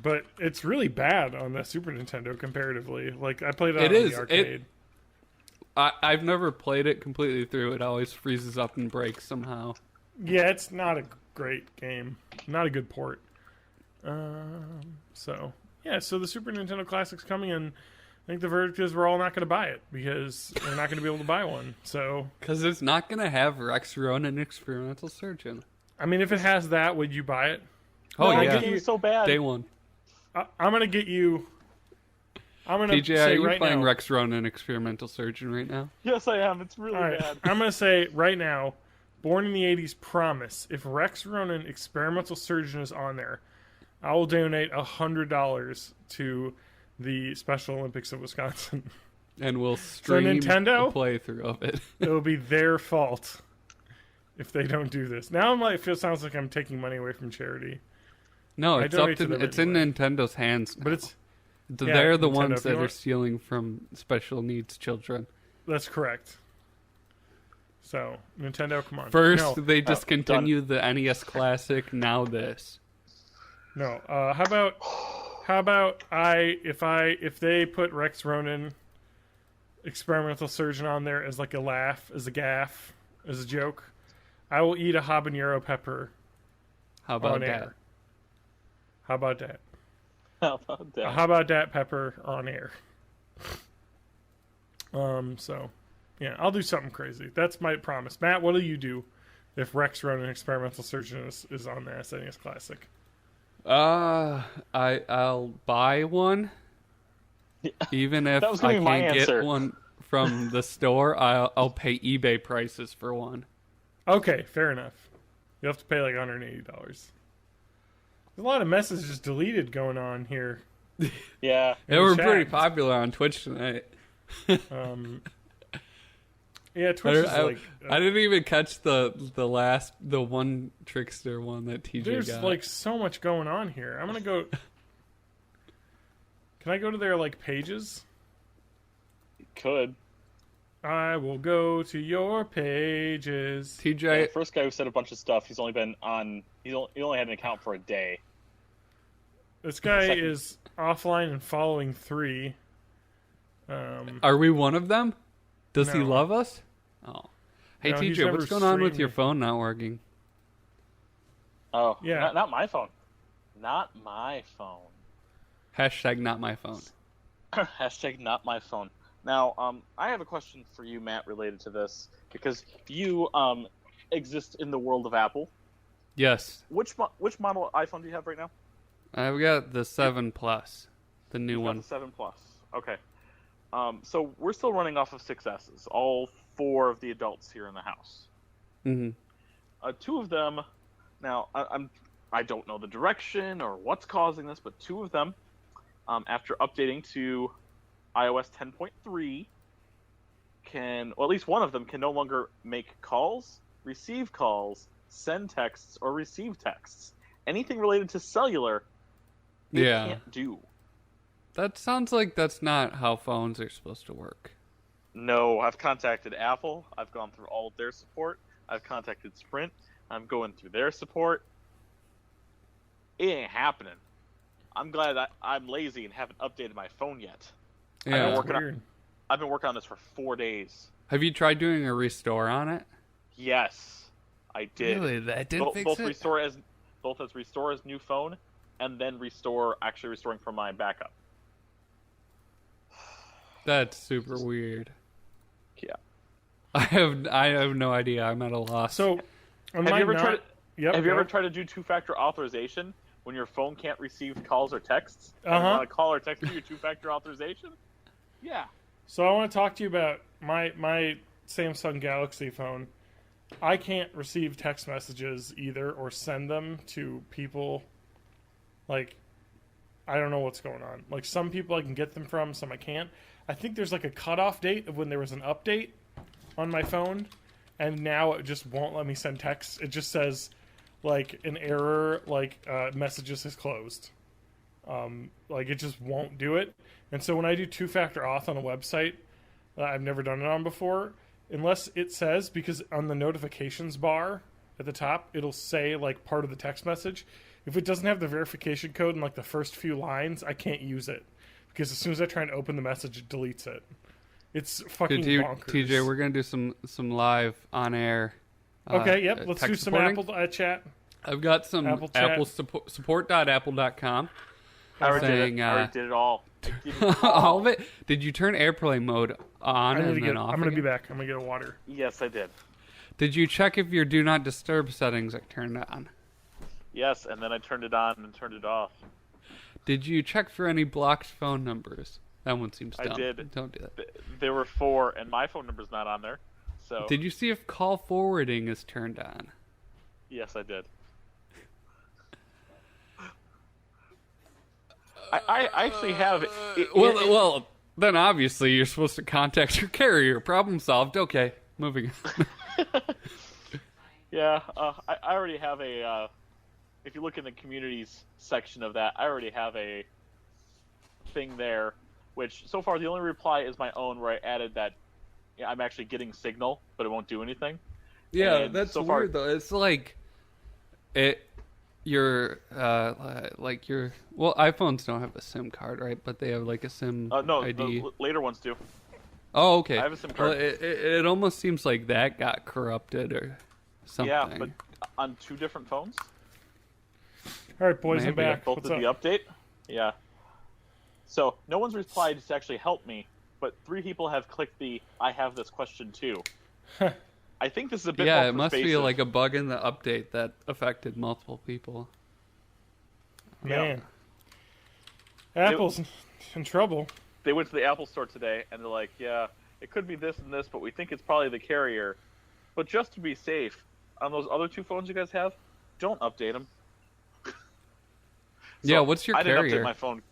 but it's really bad on the Super Nintendo comparatively. Like I played it on the arcade. I've never played it completely through. It always freezes up and breaks somehow. Yeah, it's not a great game. Not a good port. So the Super Nintendo Classic's coming, and I think the verdict is we're all not going to buy it because we're not going to be able to buy one. So because it's not going to have Rex Ronan Experimental Surgeon. I mean, if it has that, would you buy it? Oh no, yeah, the game's so bad. Day one. I'm going to get you. I'm going to TJ, say are you right playing now, Rex Ronan Experimental Surgeon right now? Yes, I am. It's really bad. I'm going to say right now, Born in the 80s promise, if Rex Ronan Experimental Surgeon is on there, I will donate $100 to the Special Olympics of Wisconsin. And we'll stream Nintendo, a playthrough of it. It'll be their fault if they don't do this. Now it sounds like I'm taking money away from charity. No, it's up to it's anyway. In Nintendo's hands now. But they're the Nintendo, ones that are stealing from special needs children. That's correct. So, Nintendo, come on. First, they discontinued the NES Classic, now this. No. How about if they put Rex Ronan Experimental Surgeon on there as like a laugh, as a gaffe, as a joke, I will eat a habanero pepper. How about on that? Air. How about that? How about that? How about that pepper on air? So, yeah, I'll do something crazy. That's my promise. Matt, what do you do if Rex Ronan Experimental Surgeon is on the SNES Classic? I'll buy one. Yeah. Even if I can't get one from the store, I'll pay eBay prices for one. Okay, fair enough. You'll have to pay like $180. There's a lot of messages deleted going on here. Yeah. They were pretty popular on Twitch tonight. Yeah, Twitch is like... I didn't even catch the one Trickster one that TJ got. There's like so much going on here. I'm gonna go... Can I go to their like pages? You could. I will go to your pages. TJ... Yeah, the first guy who said a bunch of stuff, he's only been on... He only had an account for a day. This guy is offline and following 3. Are we one of them? Does he No. love us? Oh. Hey, No, he's TJ, never what's going on with streamed your me. phone not working? Oh, Yeah. Not my phone. Not my phone. Hashtag not my phone. Hashtag not my phone. Now, I have a question for you, Matt, related to this, because you exist in the world of Apple. Yes. Which model iPhone do you have right now? I've got the 7 Plus, the new You've got one. the 7 Plus. Okay. So we're still running off of 6S's. All 4 of the adults here in the house. Mm-hmm. 2 of them. Now, I don't know the direction or what's causing this, but 2 of them, after updating to iOS 10.3, at least one of them can no longer make calls, receive calls, send texts, or receive texts. Anything related to cellular, it can't do. That sounds like that's not how phones are supposed to work. No, I've contacted Apple. I've gone through all of their support. I've contacted Sprint. I'm going through their support. It ain't happening. I'm glad I'm lazy and haven't updated my phone yet. Yeah. I've been working on this for 4 days. Have you tried doing a restore on it? Yes, I did. Really? That did fix both it? both as restore as new phone and then actually restoring from my backup. That's super weird. Yeah. I have no idea. I'm at a loss. So, have you ever tried to do two-factor authorization when your phone can't receive calls or texts? And you want to call or text you two-factor authorization? Yeah. So I want to talk to you about my Samsung Galaxy phone. I can't receive text messages either or send them to people. Like, I don't know what's going on. Like, some people I can get them from, some I can't. I think there's like a cutoff date of when there was an update on my phone, and now it just won't let me send texts. It just says, like, an error, like, messages is closed. Like, it just won't do it. And so when I do two-factor auth on a website that I've never done it on before, unless it says, because on the notifications bar at the top, it'll say, like, part of the text message. If it doesn't have the verification code in, like, the first few lines, I can't use it. Because as soon as I try and open the message, it deletes it. It's fucking bonkers. TJ, we're going to do some live on-air okay, yep. Let's do some supporting. Apple chat. I've got some Apple support.apple.com. I already did it all. All of it? Did you turn airplane mode on and then off? I'm going to be back. I'm going to get a water. Yes, I did. Did you check if your do not disturb settings are turned on? Yes, and then I turned it on and turned it off. Did you check for any blocked phone numbers? That one seems dumb. I did. Don't do that. There were 4, and my phone number's not on there. So. Did you see if call forwarding is turned on? Yes, I did. I actually have. Well, then obviously you're supposed to contact your carrier. Problem solved. Okay, moving on. Yeah, I already have a. If you look in the communities section of that, I already have a thing there, which so far the only reply is my own, where I added that I'm actually getting signal, but it won't do anything. Yeah, and that's so weird far, though. It's like like your iPhones don't have a SIM card, right? But they have like a SIM no, ID. the later ones do. Oh, okay. I have a SIM card. Well, it almost seems like that got corrupted or something. Yeah, but on 2 different phones. All right, boys, I'm back. Both did the update. Yeah. So no one's replied to actually help me, but 3 people have clicked the "I have this question too." I think this is a bit more it must pervasive. be like a bug in the update that affected multiple people. Man, Apple's in trouble. They went to the Apple store today, and they're like, "Yeah, it could be this and this, but we think it's probably the carrier. But just to be safe, on those other 2 phones you guys have, don't update them." So yeah, what's your carrier? I didn't update my phone.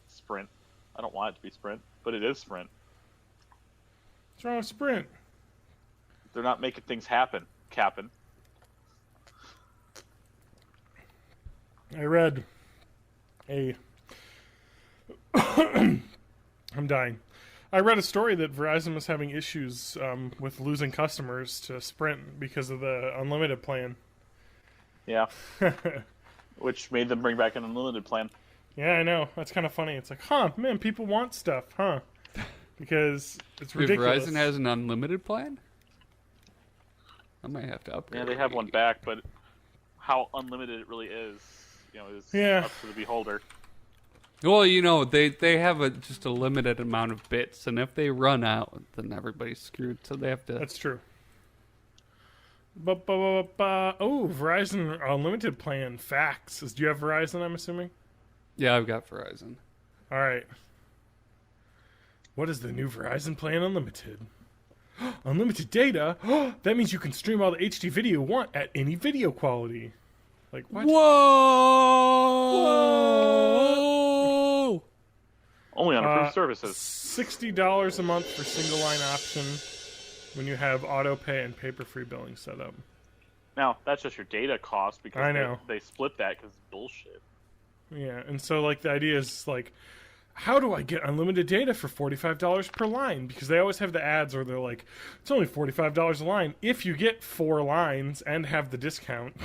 Sprint. I don't want it to be Sprint, but it is Sprint. What's wrong with Sprint? They're not making things happen, Cap'n. I read I'm dying. I read a story that Verizon was having issues with losing customers to Sprint because of the unlimited plan. Yeah. Which made them bring back an unlimited plan. Yeah, I know. That's kind of funny. It's like, man, people want stuff, because it's ridiculous. Verizon has an unlimited plan? I might have to upgrade. Yeah, they have one back, but how unlimited it really is, is up to the beholder. Well, they have just a limited amount of bits, and if they run out, then everybody's screwed. So they have to. That's true. Verizon Unlimited plan. Facts. Do you have Verizon, I'm assuming? Yeah, I've got Verizon. All right. What is the new Verizon plan Unlimited? Unlimited data? That means you can stream all the HD video you want at any video quality. Like, what? Whoa! Only on approved services. $60 a month for single line option when you have auto pay and paper-free billing set up. Now, that's just your data cost because I know. They split that because it's bullshit. Yeah, and so like the idea is like, how do I get unlimited data for $45 per line? Because they always have the ads where they're like, it's only $45 a line if you get 4 lines and have the discount.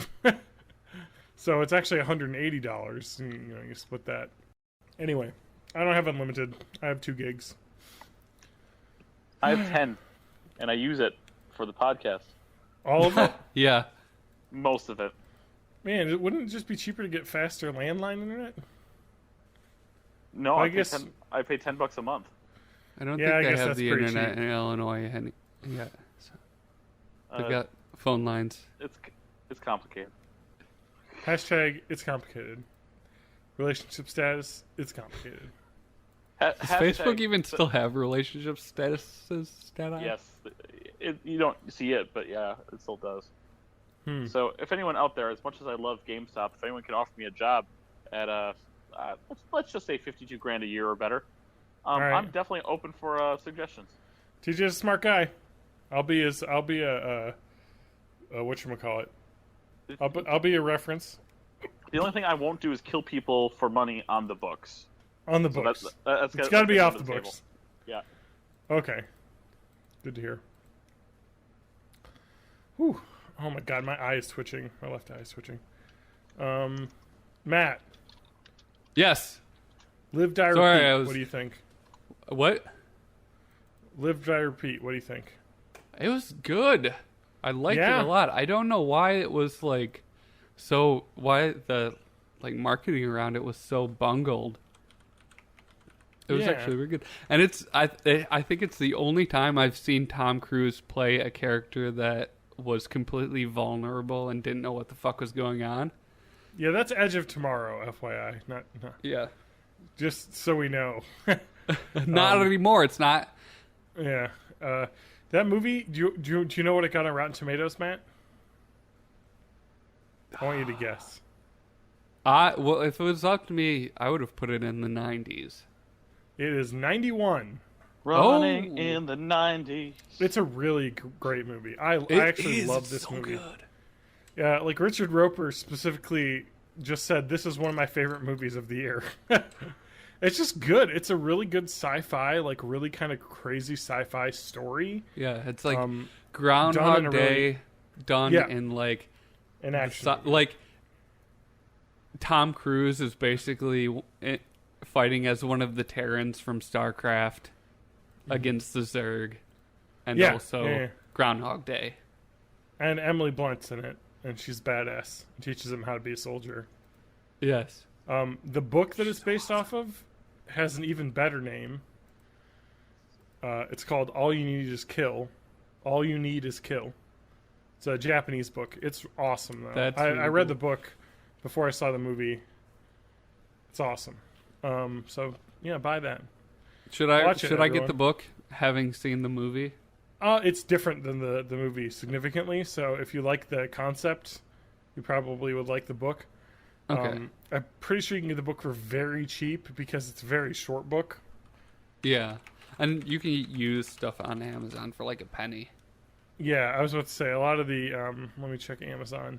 So it's actually $180. You split that. Anyway, I don't have unlimited. I have 2 gigs. I have 10, and I use it for the podcast. All of it? Yeah. Most of it. Man, wouldn't it just be cheaper to get faster landline internet? No, I guess I pay $10 a month. I don't think they have the internet cheap in Illinois yet. So. They've got phone lines. It's complicated. Hashtag it's complicated. Relationship status, it's complicated. Does Facebook even still have relationship statuses? Yes. You don't see it, but yeah, it still does. So if anyone out there, as much as I love GameStop, if anyone can offer me a job at let's just say $52,000 a year or better, right. I'm definitely open for suggestions. TJ's a smart guy. I'll be a whatchamacallit. I'll be a reference. The only thing I won't do is kill people for money on the books. On the books. It's got to be off the books. Yeah. Okay. Good to hear. Whew. Oh my god, my eye is twitching. My left eye is twitching. Matt. Yes. Live, Die, Repeat. What do you think? What? Live, Die, Repeat. What do you think? It was good. I liked it a lot. I don't know why it was why the marketing around it was so bungled. It was actually really good. And I think it's the only time I've seen Tom Cruise play a character that was completely vulnerable and didn't know what the fuck was going on. Yeah, that's Edge of Tomorrow, FYI. Not. Yeah. Just so we know. Not anymore. It's not. Yeah. That movie, do you know what it got on Rotten Tomatoes, Matt? I want you to guess. Well, if it was up to me, I would have put it in the 90s. It is 91. Running in the 90s. It's a really great movie. I actually love this movie. Good. Yeah, like Richard Roper specifically just said, this is one of my favorite movies of the year. It's just good. It's a really good sci-fi, like really kind of crazy sci-fi story. Yeah, it's like Groundhog Day done in like an action. Like Tom Cruise is basically fighting as one of the Terrans from StarCraft against the Zerg, and also Groundhog Day. And Emily Blunt's in it, and she's badass. And teaches him how to be a soldier. Yes. The book that it's based off of has an even better name. It's called All You Need Is Kill. All You Need Is Kill. It's a Japanese book. It's awesome, though. I read the book before I saw the movie. It's awesome. So, yeah, buy that. Should I get the book, having seen the movie? It's different than the movie significantly, so if you like the concept, you probably would like the book. Okay. I'm pretty sure you can get the book for very cheap because it's a very short book. Yeah. And you can use stuff on Amazon for like a penny. Yeah, I was about to say, a lot of the... let me check Amazon.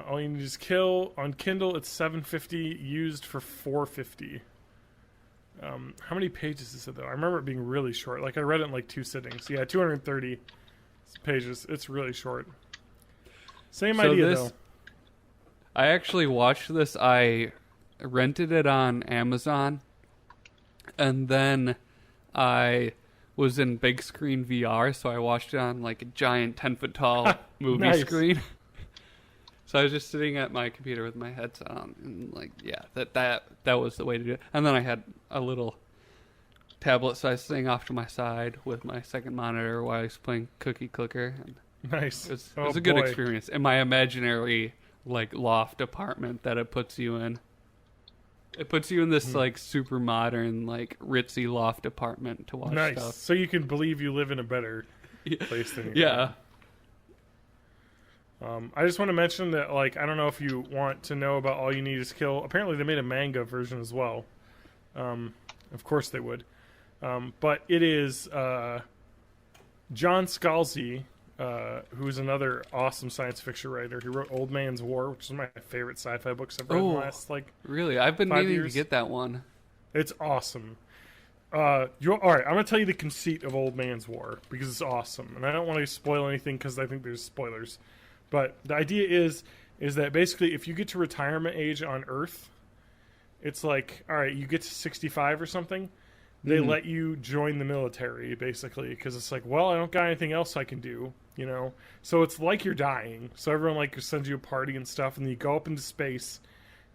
All You Need Is Kill. On Kindle, it's $7.50, used for $4.50. How many pages is it, though? I remember it being really short. Like, I read it in like 2 sittings. Yeah, 230 pages. It's really short. Same idea, though. I actually watched this. I rented it on Amazon, and then I was in big screen VR, so I watched it on like a giant 10-foot tall movie screen. So I was just sitting at my computer with my headset on, and like, yeah, that was the way to do it. And then I had a little tablet-sized thing off to my side with my second monitor while I was playing Cookie Clicker. And nice. It was a good experience in my imaginary like loft apartment that it puts you in. It puts you in this like super modern, like ritzy loft apartment to watch stuff. So you can believe you live in a better place than you yeah. I just want to mention that, like, I don't know if you want to know about All You Need Is Kill. Apparently they made a manga version as well. Of course they would. But it is John Scalzi, who's another awesome science fiction writer. He wrote Old Man's War, which is one of my favorite sci-fi books I've read in the last, really? I've been 5 meaning years. to get that one. It's awesome. All right, I'm going to tell you the conceit of Old Man's War, because it's awesome. And I don't want to spoil anything, because I think there's spoilers. But the idea is that basically if you get to retirement age on Earth, it's like, all right, you get to 65 or something, they let you join the military, basically, because it's like, well, I don't got anything else I can do, you know? So it's like you're dying. So everyone, like, sends you a party and stuff, and then you go up into space,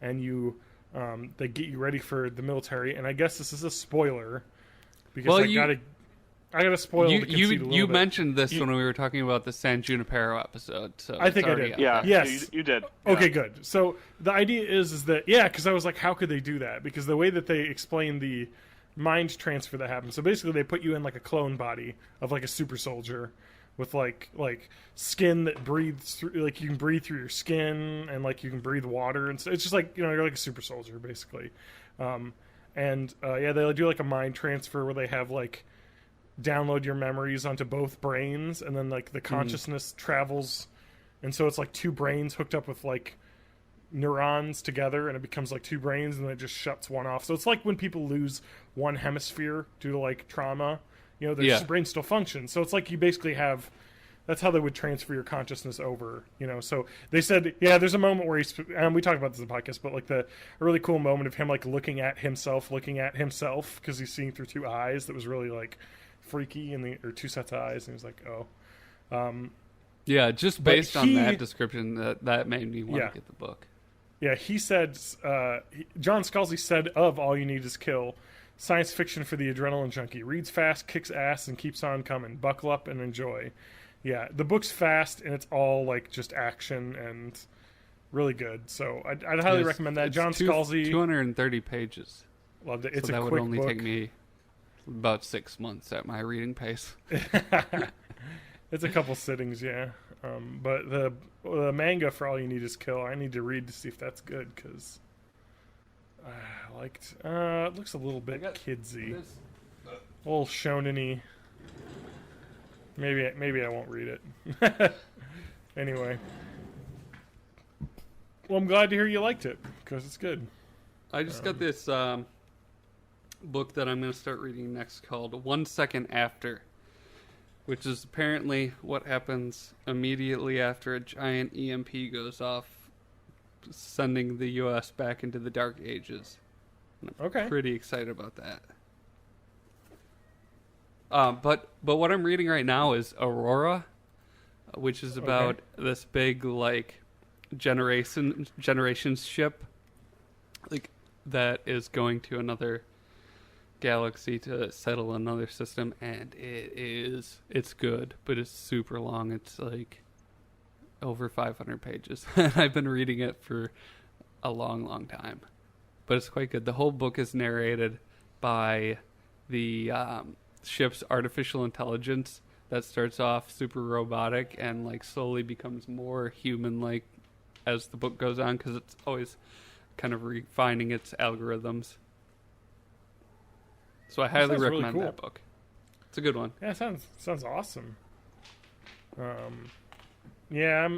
and they get you ready for the military. And I guess this is a spoiler, because I gotta spoil the conceit a little bit. You mentioned this when we were talking about the San Junipero episode, so I think I did. Yeah, yes, you did. Okay, good. So the idea is that because I was like, how could they do that? Because the way that they explain the mind transfer that happens, so basically they put you in like a clone body of like a super soldier with like skin that breathes through, like you can breathe through your skin, and like you can breathe water, and so it's just like, you know, you're like a super soldier basically. They do like a mind transfer where they have like download your memories onto both brains, and then like the consciousness travels, and so it's like two brains hooked up with like neurons together, and it becomes like two brains, and then it just shuts one off. So it's like when people lose one hemisphere due to like trauma, you know, their brain still functions. So it's like you basically have, that's how they would transfer your consciousness over, you know. So they said, there's a moment where we talked about this in the podcast, but like a really cool moment of him like looking at himself because he's seeing through two eyes. That was really like freaky, or two sets of eyes, and he was like, just based on that description, that made me want to get the book. Yeah, he said, John Scalzi said of All You Need Is Kill, science fiction for the adrenaline junkie. Reads fast, kicks ass, and keeps on coming. Buckle up and enjoy. Yeah, the book's fast, and it's all like just action and really good. So I'd highly recommend that. John Scalzi. 230 pages. Loved it. It's so a that quick would only book. take me about 6 months at my reading pace. It's a couple sittings, yeah. But the manga for All You Need Is Kill, I need to read to see if that's good, because I liked. It looks a little bit kidsy, a little shonen-y. Maybe I won't read it. Anyway, well, I'm glad to hear you liked it, because it's good. I just got this book that I'm going to start reading next called 1 Second After, which is apparently what happens immediately after a giant EMP goes off, sending the U.S. back into the Dark Ages. I'm pretty excited about that. But what I'm reading right now is Aurora, which is about this big like generations ship, like that is going to another galaxy to settle another system, and it's good, but it's super long. It's like over 500 pages. I've been reading it for a long time, but it's quite good. The whole book is narrated by the ship's artificial intelligence that starts off super robotic and like slowly becomes more human like as the book goes on, because it's always kind of refining its algorithms. So I highly recommend that book. It's a good one. Yeah, sounds awesome. Yeah,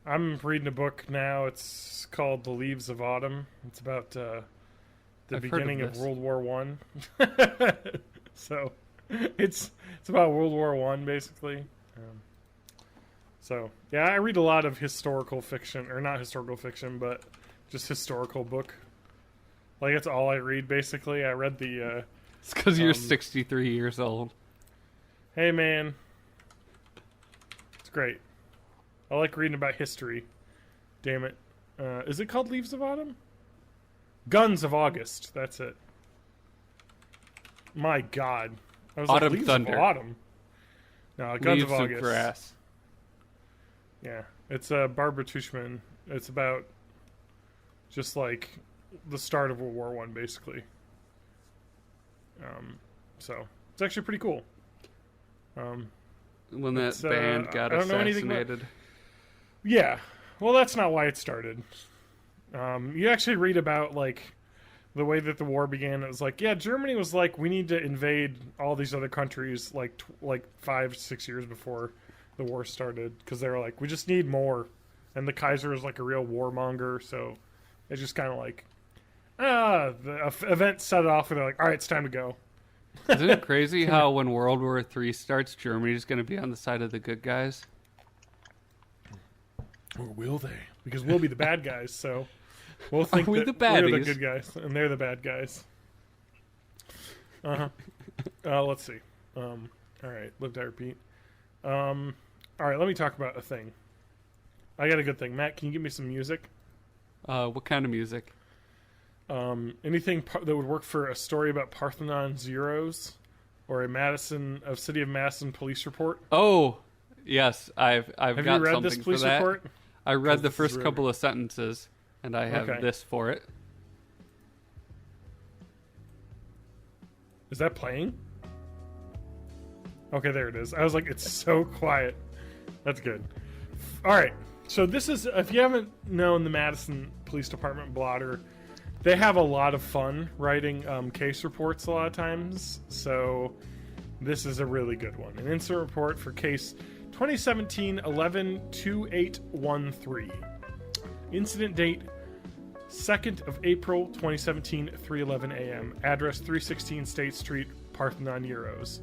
I'm reading a book now. It's called The Leaves of Autumn. It's about the beginning of World War One. So it's about World War One basically. So yeah, I read a lot of historical fiction, or not historical fiction, but just historical book. Like, that's all I read, basically. I read the... It's because you're 63 years old. Hey, man. It's great. I like reading about history. Damn it. Is it called Leaves of Autumn? Guns of August. That's it. My God. I was Autumn like, Leaves Thunder. of Autumn. No, Guns Leaves of August. Of grass. Yeah. It's Barbara Tuchman. It's about just, like... the start of World War One, basically. So it's actually pretty cool. When that band got assassinated. Yeah, well, that's not why it started. You actually read about like the way that the war began. It was like, Germany was like, we need to invade all these other countries like 5-6 years before the war started, because they were like, we just need more, and the Kaiser was like a real warmonger, so it's just kind of like. The event set it off, and they're like, all right, it's time to go. Isn't it crazy how when World War III starts, Germany's going to be on the side of the good guys? Or will they? Because we'll be the bad guys, so we'll think we're that the we're the baddies. good guys, and they're the bad guys. Let's see. All right, live, die, repeat. All right, let me talk about a thing. I got a good thing. Matt, can you give me some music? What kind of music? Anything that would work for a story about Parthenon Zeros or a City of Madison police report. Oh, yes, I've have got you read something this police for that. report? I read the first couple of sentences, and I have this for it. Is that playing? Okay, there it is. I was like, it's so quiet. That's good. All right. So this is, if you haven't known the Madison Police Department blotter, they have a lot of fun writing case reports a lot of times. So this is a really good one. An incident report for case 2017-11-2813. Incident date 2nd of April 2017, 3:11 a.m. Address 316 State Street, Parthenon Euros.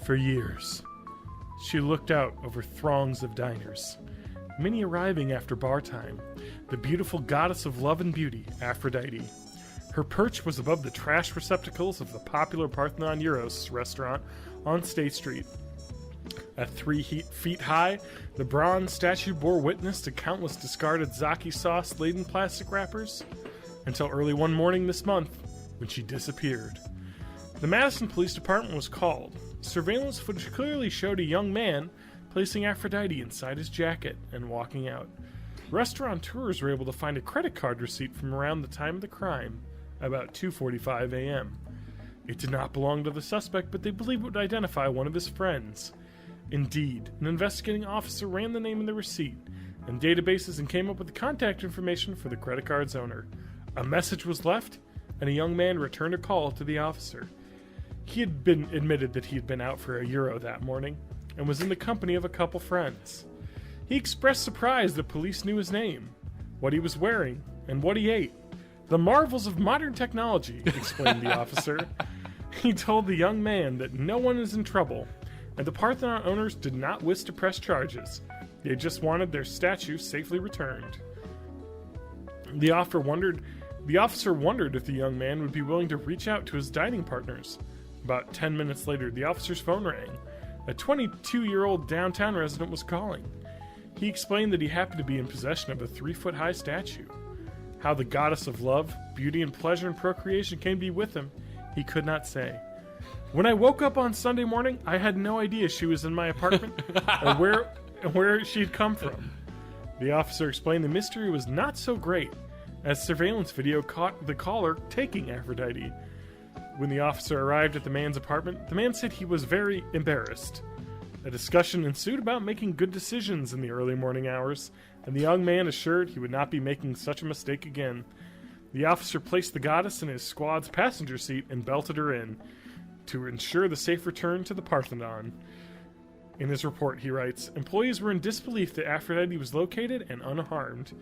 For years, she looked out over throngs of diners, many arriving after bar time, the beautiful goddess of love and beauty, Aphrodite. Her perch was above the trash receptacles of the popular Parthenon Euros restaurant on State Street. At 3 feet high, the bronze statue bore witness to countless discarded Zaki sauce-laden plastic wrappers, until early one morning this month, when she disappeared. The Madison Police Department was called. Surveillance footage clearly showed a young man placing Aphrodite inside his jacket and walking out. Restaurateurs were able to find a credit card receipt from around the time of the crime, about 2:45 a.m. It did not belong to the suspect, but they believed it would identify one of his friends. Indeed, an investigating officer ran the name in the receipt and databases and came up with the contact information for the credit card's owner. A message was left, and a young man returned a call to the officer. He had been admitted that he had been out for a Euro that morning and was in the company of a couple friends. He expressed surprise that police knew his name, what he was wearing, and what he ate. The marvels of modern technology, explained the officer. He told the young man that no one is in trouble, and the Parthenon owners did not wish to press charges. They just wanted their statue safely returned. The officer wondered if the young man would be willing to reach out to his dining partners. About 10 minutes later, the officer's phone rang. A 22-year-old downtown resident was calling. He explained that he happened to be in possession of a 3-foot-high statue. How the goddess of love, beauty, and pleasure and procreation came to be with him, he could not say. When I woke up on Sunday morning, I had no idea she was in my apartment or where she'd come from. The officer explained the mystery was not so great, as surveillance video caught the caller taking Aphrodite. When the officer arrived at the man's apartment, the man said he was very embarrassed. A discussion ensued about making good decisions in the early morning hours, and the young man assured he would not be making such a mistake again. The officer placed the goddess in his squad's passenger seat and belted her in, to ensure the safe return to the Parthenon. In his report, he writes, employees were in disbelief that Aphrodite was located and unharmed.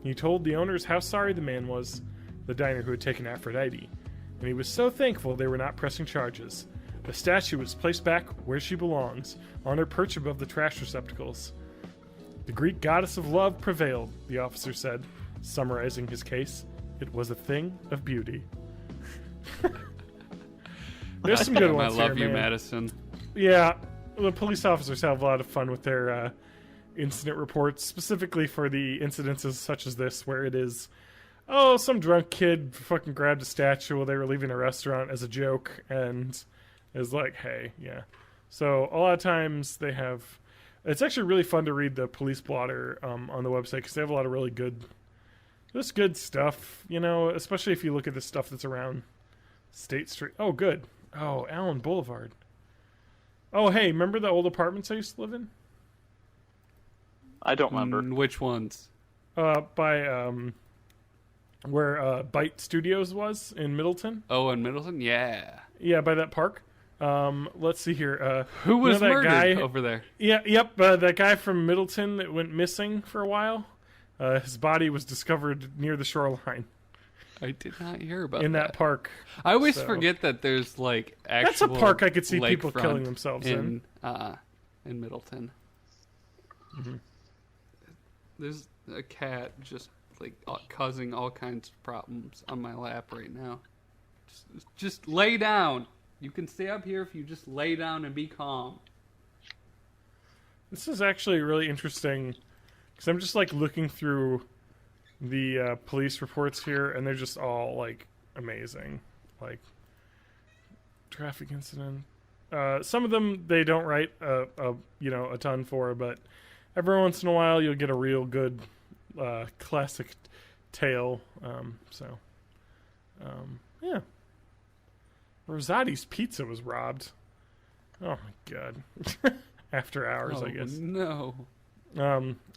He told the owners how sorry the man was, the diner who had taken Aphrodite, and he was so thankful they were not pressing charges. The statue was placed back where she belongs, on her perch above the trash receptacles. The Greek goddess of love prevailed, the officer said, summarizing his case. It was a thing of beauty. There's some good ones here, I love you, Madison. Yeah, the police officers have a lot of fun with their incident reports, specifically for the incidences such as this, where it is, oh, some drunk kid fucking grabbed a statue while they were leaving a restaurant as a joke, and is like, hey, yeah. So a lot of times they have, it's actually really fun to read the police blotter on the website, because they have a lot of really good, just good stuff, you know, especially if you look at the stuff that's around State Street. Oh, good. Oh, Allen Boulevard. Oh, hey, remember the old apartments I used to live in? I don't remember. Which ones? By where Byte Studios was in Middleton. Oh, in Middleton? Yeah. Yeah, by that park. Let's see here. Who was that murdered guy over there? Yeah, yep, that guy from Middleton that went missing for a while. His body was discovered near the shoreline. I did not hear about in that park. I always forget that there's like actual. That's a park I could see people killing themselves in Middleton. Mm-hmm. There's a cat just like causing all kinds of problems on my lap right now. Just lay down. You can stay up here if you just lay down and be calm. This is actually really interesting because I'm just like looking through the police reports here, and they're just all like amazing. Like traffic incident. Some of them they don't write a ton for, but every once in a while you'll get a real good classic tale. Yeah. Rosati's Pizza was robbed. Oh my god. After hours, I guess. No.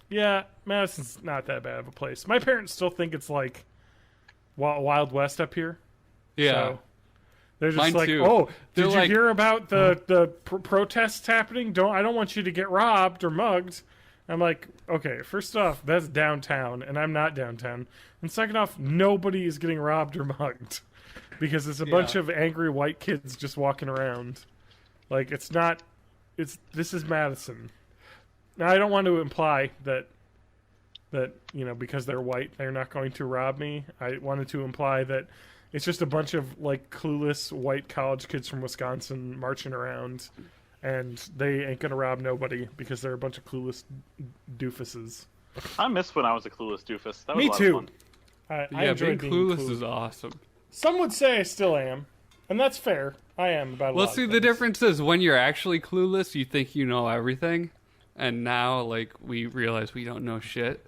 Yeah, Madison's not that bad of a place. My parents still think it's like Wild West up here. Yeah. So they're just Mine like, too. oh, They're did like, you hear about the protests happening? I don't want you to get robbed or mugged. I'm like, okay, first off, that's downtown, and I'm not downtown. And second off, nobody is getting robbed or mugged. Because it's a bunch of angry white kids just walking around. Like, this is Madison. Now, I don't want to imply that because they're white, they're not going to rob me. I wanted to imply that it's just a bunch of, like, clueless white college kids from Wisconsin marching around, and they ain't gonna rob nobody because they're a bunch of clueless doofuses. I miss when I was a clueless doofus. That was Me a lot too. of fun. I enjoyed being being clueless is awesome. Some would say I still am, and that's fair. I am about a lot Well, of see, the things. difference is when you're actually clueless, you think you know everything, and now, like, we realize we don't know shit.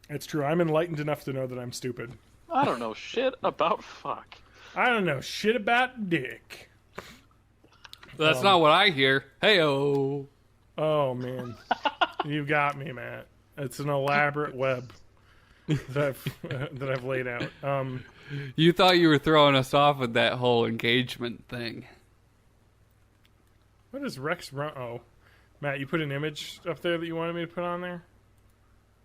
It's true. I'm enlightened enough to know that I'm stupid. I don't know shit about fuck. I don't know shit about dick. That's not what I hear. Hey-oh. Oh, man. You got me, Matt. It's an elaborate web that I've laid out. You thought you were throwing us off with that whole engagement thing. What is Rex run? Oh, Matt, you put an image up there that you wanted me to put on there?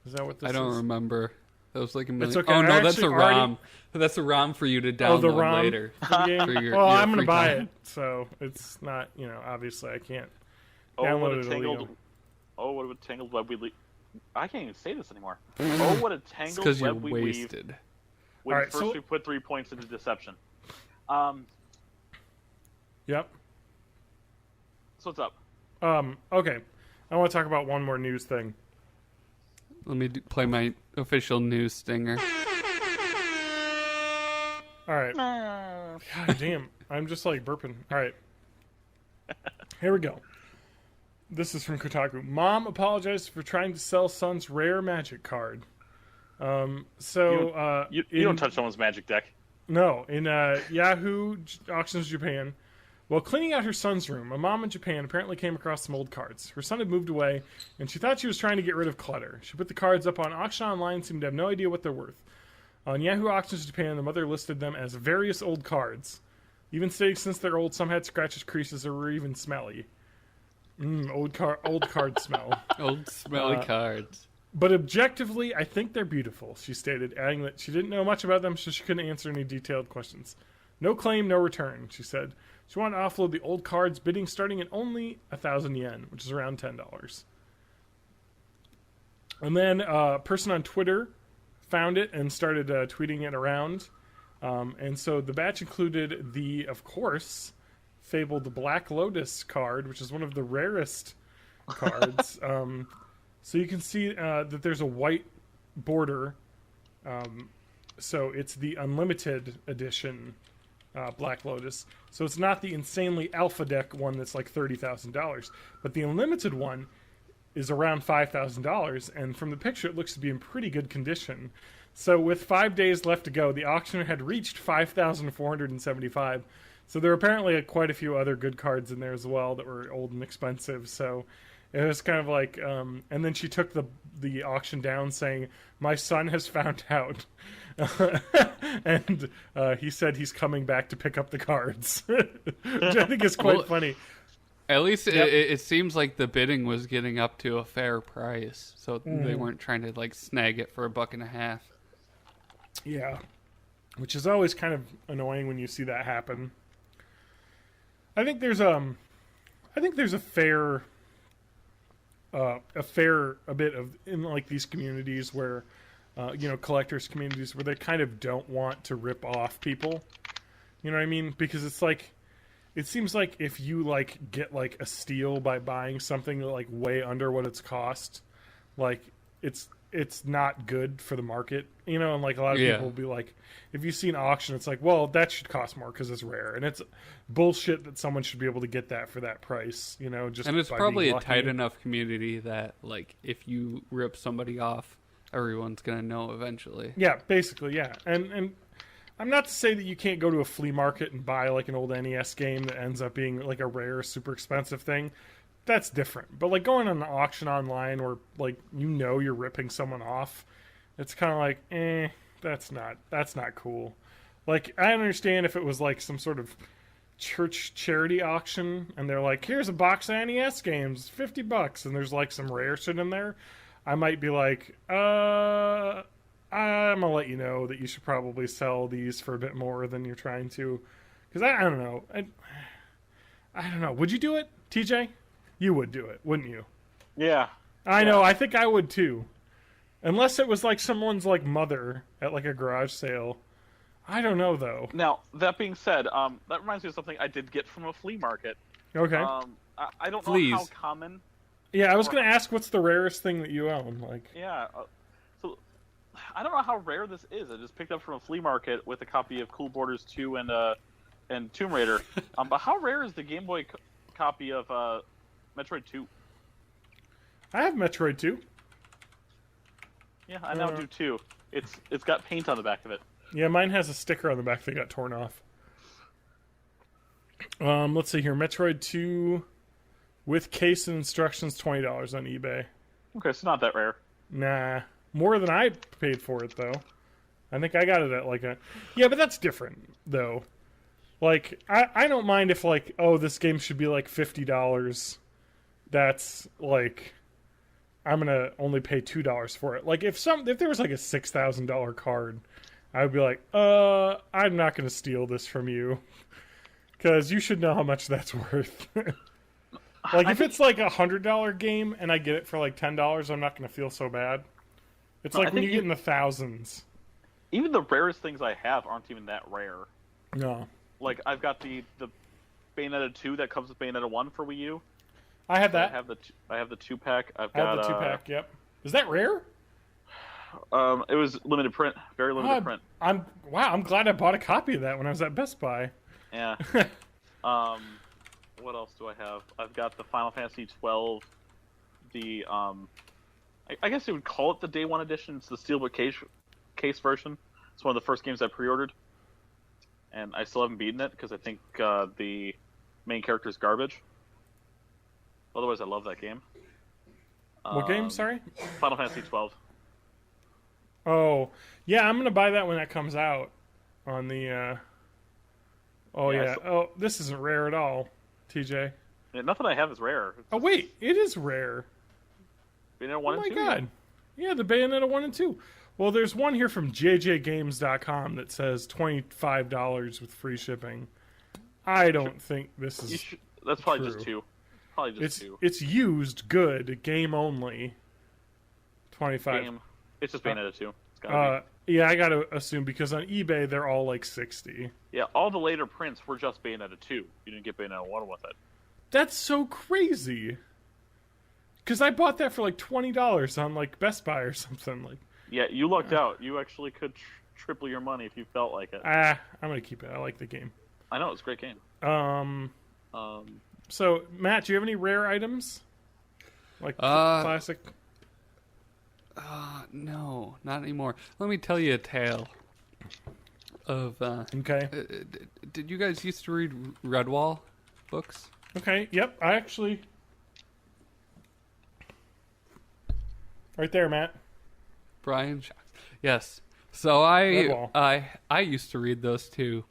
Is that what this is? I don't remember. That was like a million. It's okay. Oh, no, I that's a actually ROM. already- That's a ROM for you to download ROM later. for the game? For your I'm going to free buy time. it, so it's not, obviously I can't Oh, what download a it tangled. illegal. Oh, what a tangled web we. I can't even say this anymore. Oh, what a It's tangled because you're web we weave. wasted. When Alright, first so- we put 3 points into deception. Yep. So what's up? Okay. I want to talk about one more news thing. Let me play my official news stinger. All right. God damn. I'm just like burping. All right. Here we go. This is from Kotaku. Mom apologized for trying to sell son's rare magic card. You don't touch someone's magic deck. No, in Yahoo Auctions Japan, while cleaning out her son's room, a mom in Japan apparently came across some old cards. Her son had moved away, and she thought she was trying to get rid of clutter. She put the cards up on auction online and seemed to have no idea what they're worth. On Yahoo Auctions Japan, the mother listed them as various old cards, even stating since they're old, some had scratches, creases, or were even smelly. Old card smell. Old smelly cards. But objectively, I think they're beautiful, she stated, adding that she didn't know much about them, so she couldn't answer any detailed questions. No claim, no return, she said. She wanted to offload the old cards, bidding starting at only 1,000 yen, which is around $10. And then a person on Twitter found it and started tweeting it around. And so the batch included the, of course, fabled Black Lotus card, which is one of the rarest cards. So you can see that there's a white border. So it's the Unlimited Edition Black Lotus. So it's not the insanely Alpha Deck one that's like $30,000. But the Unlimited one is around $5,000. And from the picture, it looks to be in pretty good condition. So with 5 days left to go, the auction had reached 5,475. So there were apparently quite a few other good cards in there as well that were old and expensive. So it was kind of like, and then she took the auction down saying, "My son has found out." And he said he's coming back to pick up the cards. Which I think is quite funny. At least it seems like the bidding was getting up to a fair price. So they weren't trying to like snag it for $1.50. Yeah. Which is always kind of annoying when you see that happen. I think there's a fair bit of in like these communities where collectors communities where they kind of don't want to rip off people. You know what I mean? Because it's like, it seems like if you like get like a steal by buying something like way under what it's cost, like it's not good for the market, you know. And like a lot of people will be like, if you see an auction, it's like, well, that should cost more because it's rare, and it's bullshit that someone should be able to get that for that price, you know. Just and it's probably a tight enough community that like if you rip somebody off, everyone's gonna know eventually. Yeah, basically, yeah. And I'm not to say that you can't go to a flea market and buy like an old NES game that ends up being like a rare, super expensive thing. That's different. But like going on an auction online where like you know you're ripping someone off, it's kind of like, that's not cool. Like I understand if it was like some sort of church charity auction and they're like, here's a box of NES games, $50, and there's like some rare shit in there, I might be like, I'm gonna let you know that you should probably sell these for a bit more than you're trying to, because I don't know. I don't know. Would you do it, TJ? You would do it, wouldn't you? Yeah. I know. I think I would too, unless it was like someone's like mother at like a garage sale. I don't know though. Now that being said, that reminds me of something I did get from a flea market. Okay. I don't know how common. Yeah, I was going to ask, what's the rarest thing that you own? Like. Yeah. So I don't know how rare this is. I just picked up from a flea market with a copy of Cool Borders 2 and Tomb Raider. But how rare is the Game Boy copy of Metroid 2? I have Metroid 2. Yeah, I now do too. It's got paint on the back of it. Yeah, mine has a sticker on the back that got torn off. Let's see here. Metroid 2 with case and instructions, $20 on eBay. Okay, it's not that rare. Nah. More than I paid for it, though. I think I got it at like a... Yeah, but that's different, though. Like, I don't mind if, like, oh, this game should be like $50. That's, like... I'm going to only pay $2 for it. Like, if there was like a $6,000 card, I would be like, I'm not going to steal this from you. Because you should know how much that's worth. Like, if it's like a $100 game and I get it for like $10, I'm not going to feel so bad. It's like when you get in the thousands. Even the rarest things I have aren't even that rare. No. Like, I've got the Bayonetta 2 that comes with Bayonetta 1 for Wii U. I have that. I have the 2-pack. I have the 2-pack, yep. Is that rare? It was limited print. Very limited print. I'm glad I bought a copy of that when I was at Best Buy. Yeah. What else do I have? I've got the Final Fantasy 12. I guess you would call it the Day 1 edition. It's the Steelbook case version. It's one of the first games I pre-ordered. And I still haven't beaten it because I think the main character is garbage. Otherwise, I love that game. What game, sorry? Final Fantasy 12. Oh, yeah, I'm going to buy that when that comes out on the... Oh, this isn't rare at all, TJ. Yeah, nothing I have is rare. Oh, wait, it is rare. Bayonetta 1 and 2? Oh, my God. Yeah, the Bayonetta 1 and 2. Well, there's one here from jjgames.com that says $25 with free shipping. I don't think this is That's probably true. just two. Probably just two. It's used, good, game only. 25. Game. It's just Bayonetta 2. It's gotta be. Yeah, I gotta assume, because on eBay they're all like 60. Yeah, all the later prints were just Bayonetta 2. You didn't get Bayonetta 1 with it. That's so crazy. Because I bought that for like $20 on like Best Buy or something. Like. Yeah, you lucked out. You actually could triple your money if you felt like it. I'm gonna keep it. I like the game. I know, it's a great game. So, Matt, do you have any rare items? Like classic? No, not anymore. Let me tell you a tale of... okay. Did you guys used to read Redwall books? Okay, yep. I actually... Right there, Matt. Brian Shocks. Yes. So I used to read those too.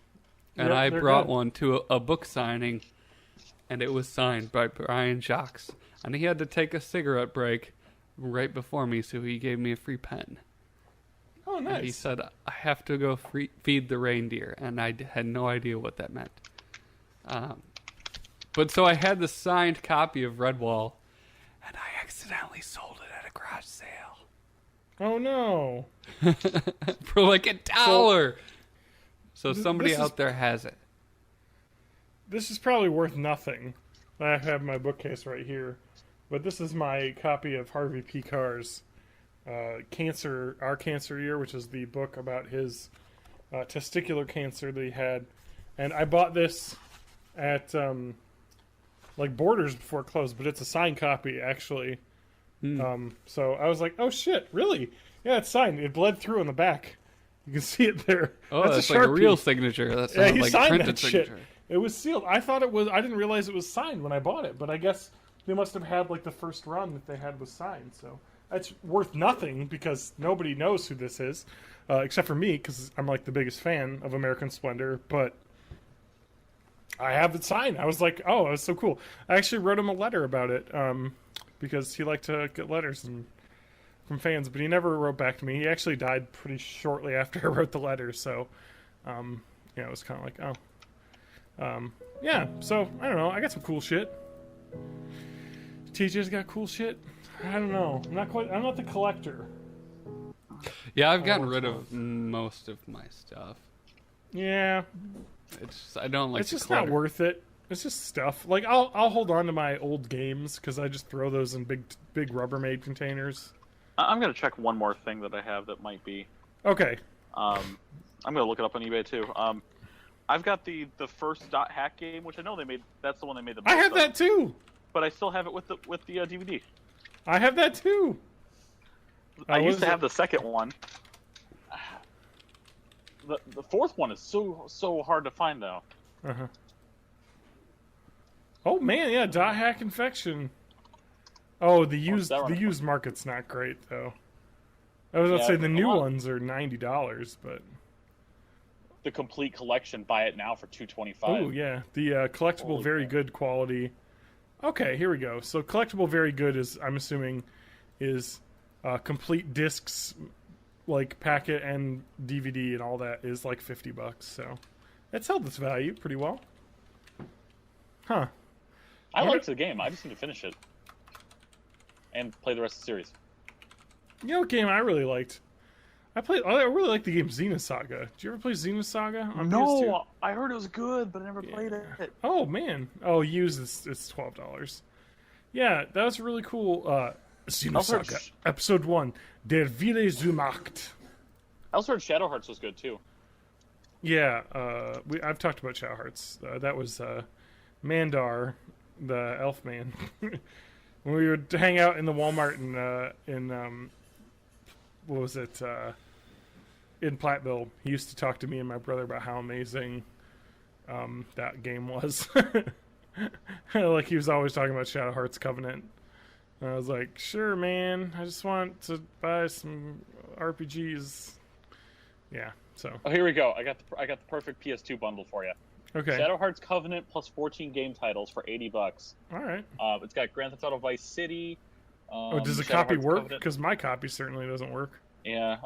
And yep, I brought good. one to a book signing, and it was signed by Brian Shocks. And he had to take a cigarette break right before me, so he gave me a free pen. Oh, nice. And he said, I have to go feed the reindeer, and I had no idea what that meant. But so I had the signed copy of Redwall, and I accidentally sold it at a garage sale. Oh, no. For like $1. So somebody out there has it. this is probably worth nothing. I have my bookcase right here, but this is my copy of Harvey P. Carr's Cancer, Our Cancer Year, which is the book about his testicular cancer that he had. And I bought this at like Borders before it closed, but it's a signed copy actually. So I was like, oh shit, really? Yeah, it's signed. It bled through on the back. You can see it there. Oh, that's like a real signature. That's not like a printed signature. It was sealed. I thought it was. I didn't realize it was signed when I bought it, but I guess they must have had like the first run that they had was signed. So that's worth nothing because nobody knows who this is, except for me because I'm like the biggest fan of American Splendor. But I have it signed. I was like, oh, it was so cool. I actually wrote him a letter about it because he liked to get letters from fans, but he never wrote back to me. He actually died pretty shortly after I wrote the letter. So it was kind of like, oh. So I don't know. I got some cool shit. TJ's got cool shit. I don't know. I'm not the collector. Yeah, I've gotten rid of most of my stuff. Yeah, I don't like. It's just not worth it. It's just stuff. Like I'll hold on to my old games because I just throw those in big Rubbermaid containers. I'm gonna check one more thing that I have that might be okay. I'm gonna look it up on eBay too. I've got the first Dot Hack game, which I know they made. That's the one they made the most I have that too. But I still have it with the DVD. I have that too. I used to have the second one. The fourth one is so hard to find though. Uh-huh. Oh man, yeah, Dot Hack Infection. Oh, the used market's not great though. I was about to say the new ones are $90, but the complete collection, buy it now for $225. Oh yeah, the collectible very good quality. Okay, here we go. So collectible very good is, I'm assuming, is complete discs, like packet and DVD and all that is like $50. So it's held its value pretty well. Huh. I liked the game. I just need to finish it and play the rest of the series. You know what game I really liked? I really like the game Xenosaga. Did you ever play Xenosaga on PS2? No, I heard it was good, but I never played it. Oh man! Oh, used it's $12. Yeah, that was really cool. Xenosaga Episode 1: Der Wille zur Macht. I also heard Shadow Hearts was good too. Yeah, I've talked about Shadow Hearts. That was Mandar, the elf man. When we would hang out in the Walmart in what was it? In Platteville, he used to talk to me and my brother about how amazing that game was. Like he was always talking about Shadow Hearts Covenant. And I was like, sure, man. I just want to buy some RPGs. Yeah. So. Oh, here we go. I got the perfect PS2 bundle for you. Okay. Shadow Hearts Covenant plus 14 game titles for $80. All right. It's got Grand Theft Auto Vice City. Does the copy work? Because my copy certainly doesn't work. Yeah.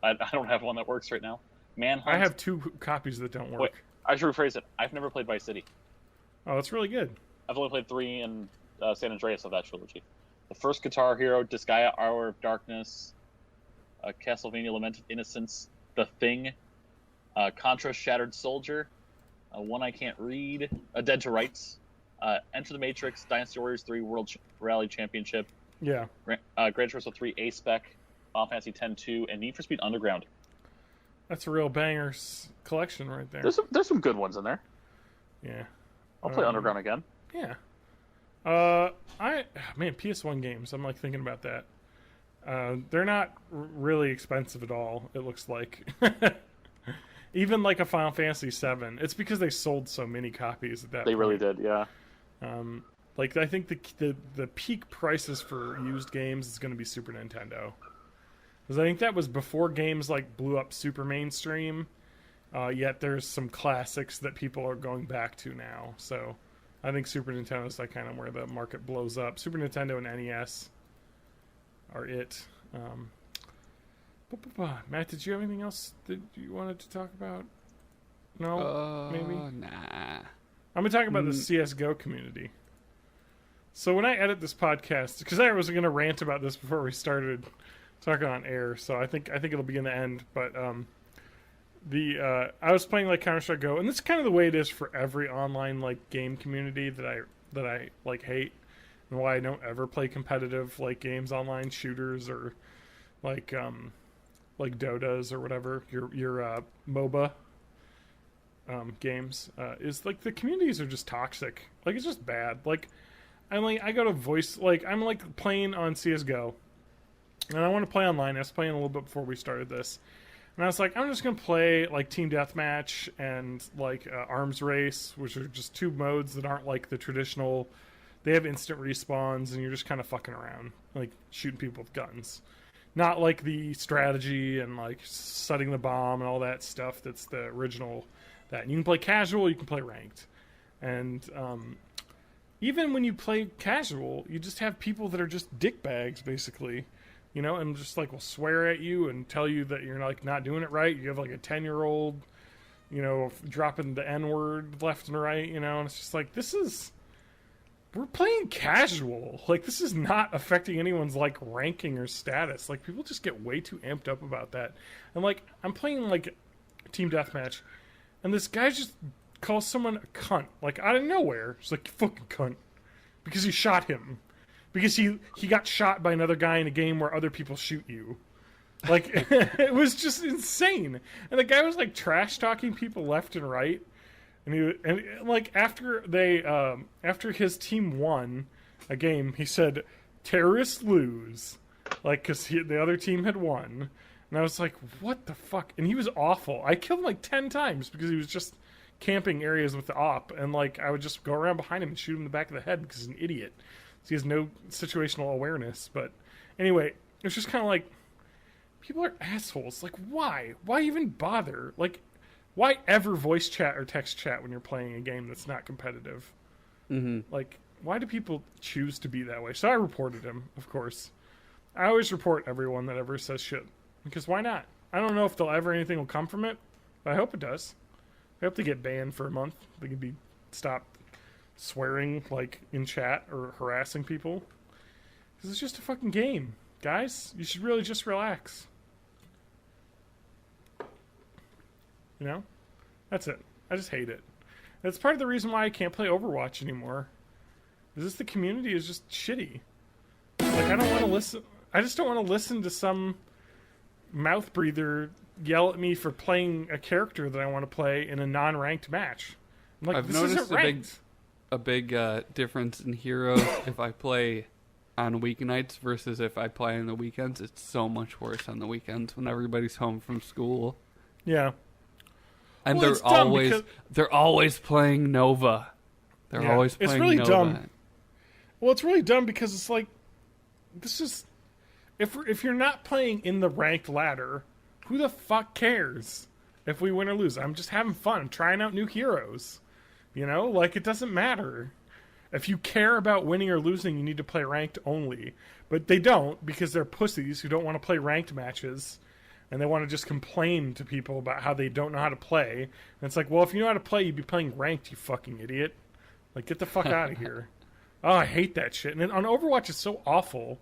I don't have one that works right now. Manhunt. I have 2 copies that don't work. Wait, I should rephrase it. I've never played Vice City. Oh, that's really good. I've only played 3 in San Andreas of that trilogy. The first Guitar Hero, Disgaea, Hour of Darkness, Castlevania: Lament of Innocence, The Thing, Contra: Shattered Soldier, One I Can't Read, Dead to Rights, Enter the Matrix, Dynasty Warriors 3 World Rally Championship, Yeah. Gran Turismo 3 A-Spec, Final Fantasy X-2, and Need for Speed Underground. That's a real bangers collection right there. There's some good ones in there. Yeah. I'll play Underground again. Yeah. PS1 games. I'm like thinking about that. They're not really expensive at all. It looks like, even like a Final Fantasy VII. It's because they sold so many copies at that point. They really did, yeah. Like I think the peak prices for used games is going to be Super Nintendo, because I think that was before games like blew up super mainstream. Yet there's some classics that people are going back to now. So I think Super Nintendo is like kind of where the market blows up. Super Nintendo and NES are it. Matt, did you have anything else that you wanted to talk about? No? Maybe? Nah. I'm going to talk about the CSGO community. So when I edit this podcast, because I was going to rant about this before we started talking on air, so I think it'll be in the end, but I was playing like Counter-Strike Go, and this is kind of the way it is for every online like game community that I like hate, and why I don't ever play competitive like games online, shooters or like Dotas or whatever your MOBA games is like the communities are just toxic. Like it's just bad. Like I go to voice, like I'm like playing on CS:GO, and I want to play online. I was playing a little bit before we started this. And I was like, I'm just going to play, like, Team Deathmatch and, like, Arms Race, which are just two modes that aren't, like, the traditional... They have instant respawns, and you're just kind of fucking around, like, shooting people with guns. Not, like, the strategy and, like, setting the bomb and all that stuff that's the original... That. And you can play casual, you can play ranked. And even when you play casual, you just have people that are just dickbags, basically. You know, and just like will swear at you and tell you that you're like not doing it right. You have like a 10-year-old, you know, dropping the N-word left and right, you know, and it's just like we're playing casual. Like this is not affecting anyone's like ranking or status. Like people just get way too amped up about that. And like I'm playing like Team Deathmatch, and this guy just calls someone a cunt, like out of nowhere. It's like, you fucking cunt, because he shot him. Because he got shot by another guy in a game where other people shoot you. Like, it was just insane. And the guy was, like, trash-talking people left and right. And like, after his team won a game, he said, terrorists lose. Like, because the other team had won. And I was like, what the fuck? And he was awful. I killed him, like, 10 times because he was just camping areas with the op. And, like, I would just go around behind him and shoot him in the back of the head because he's an idiot. He has no situational awareness. But anyway, it's just kind of like, people are assholes. Like, why? Why even bother? Like, why ever voice chat or text chat when you're playing a game that's not competitive? Mm-hmm. Like, why do people choose to be that way? So I reported him, of course. I always report everyone that ever says shit. Because why not? I don't know if anything will come from it, but I hope it does. I hope they get banned for a month. They can be stopped swearing like in chat or harassing people, because it's just a fucking game, guys. You should really just relax, you know. That's it. I just hate it. That's part of the reason why I can't play Overwatch anymore, is this the community is just shitty. Like I don't want to listen. I just don't want to listen to some mouth breather yell at me for playing a character that I want to play in a non-ranked match. I'm like, I've this noticed isn't ranked. a big difference in heroes if I play on weeknights versus if I play on the weekends. It's so much worse on the weekends when everybody's home from school. Yeah. And they're always playing Nova. They're always playing Nova. It's really dumb. Well, it's really dumb because it's like, this is, if you're not playing in the ranked ladder, who the fuck cares if we win or lose? I'm just having fun. I'm trying out new heroes. You know, like, it doesn't matter. If you care about winning or losing, you need to play ranked only. But they don't, because they're pussies who don't want to play ranked matches. And they want to just complain to people about how they don't know how to play. And it's like, well, if you know how to play, you'd be playing ranked, you fucking idiot. Like, get the fuck out of here. Oh, I hate that shit. And then on Overwatch, it's so awful.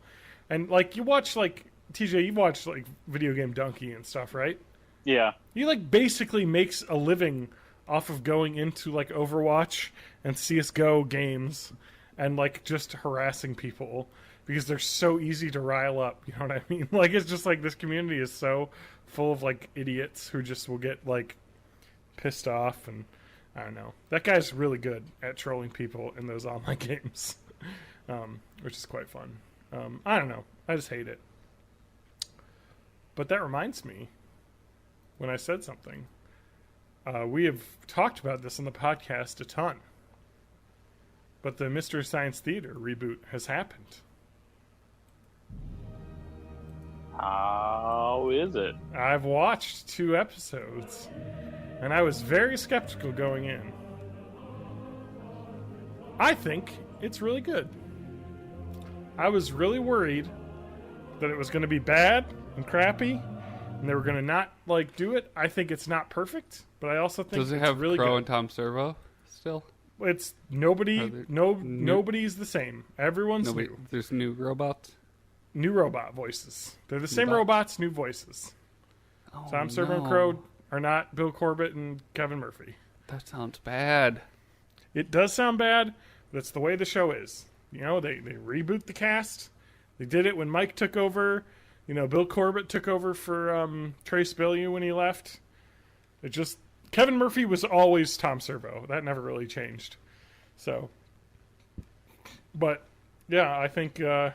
And, like, you watch, like, TJ, you watch, like, Video Game Donkey and stuff, right? Yeah. He, like, basically makes a living off of going into, like, Overwatch and CSGO games and, like, just harassing people because they're so easy to rile up. You know what I mean? Like, it's just, like, this community is so full of, like, idiots who just will get, like, pissed off. And I don't know. That guy's really good at trolling people in those online games, which is quite fun. I don't know. I just hate it. But that reminds me, when I said something, we have talked about this on the podcast a ton. But the Mystery Science Theater reboot has happened. How is it? I've watched 2 episodes, and I was very skeptical going in. I think it's really good. I was really worried that it was going to be bad and crappy, and they were going to not, like, do it. I think it's not perfect, but I also think Does it it's have really Crow good. and Tom Servo still? It's nobody's the same. Everyone's new. There's new robots? New robot voices. They're the same robots, new voices. Oh, Tom Servo and Crow are not Bill Corbett and Kevin Murphy. That sounds bad. It does sound bad, but it's the way the show is. They reboot the cast. They did it when Mike took over. Bill Corbett took over for Trace Bellew when he left. Kevin Murphy was always Tom Servo. That never really changed. So, but yeah, I think they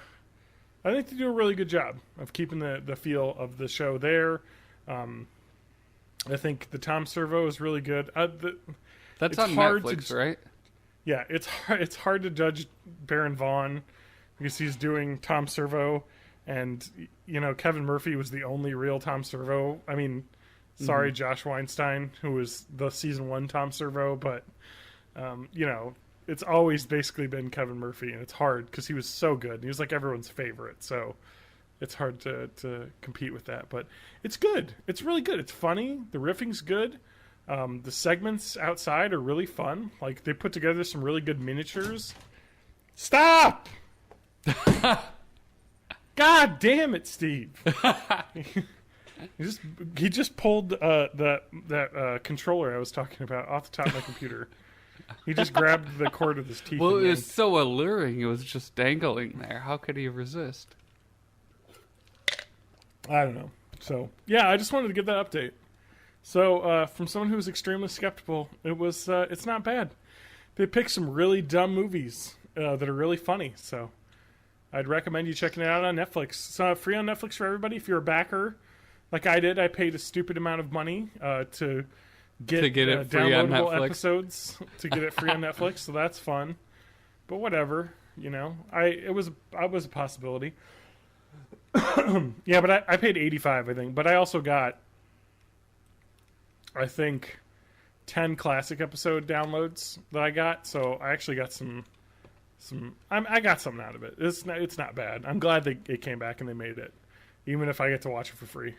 do a really good job of keeping the feel of the show there. I think the Tom Servo is really good. That's on Netflix, right? Yeah, it's hard to judge Baron Vaughn because he's doing Tom Servo, and Kevin Murphy was the only real Tom Servo. I mean, sorry, Josh Weinstein, who was the season 1 Tom Servo, but it's always basically been Kevin Murphy, and it's hard because he was so good. He was like everyone's favorite, so it's hard to compete with that. But it's good. It's really good. It's funny. The riffing's good. The segments outside are really fun. Like, they put together some really good miniatures. Stop! God damn it, Steve! He just pulled that controller I was talking about off the top of my computer. He just grabbed the cord with his teeth. Well, it was so alluring. It was just dangling there. How could he resist? I don't know. So, yeah, I just wanted to give that update. So, from someone who was extremely skeptical, it's not bad. They picked some really dumb movies that are really funny. So, I'd recommend you checking it out on Netflix. It's free on Netflix for everybody. If you're a backer, like I did, I paid a stupid amount of money to get it free on downloadable Netflix. Episodes to get it free on Netflix. So that's fun. But whatever, it was a possibility. Yeah, but I paid $85, I think. But I also got, I think, 10 classic episode downloads that I got. So I actually got some. I got something out of it. It's not bad. I'm glad it came back and they made it, even if I get to watch it for free.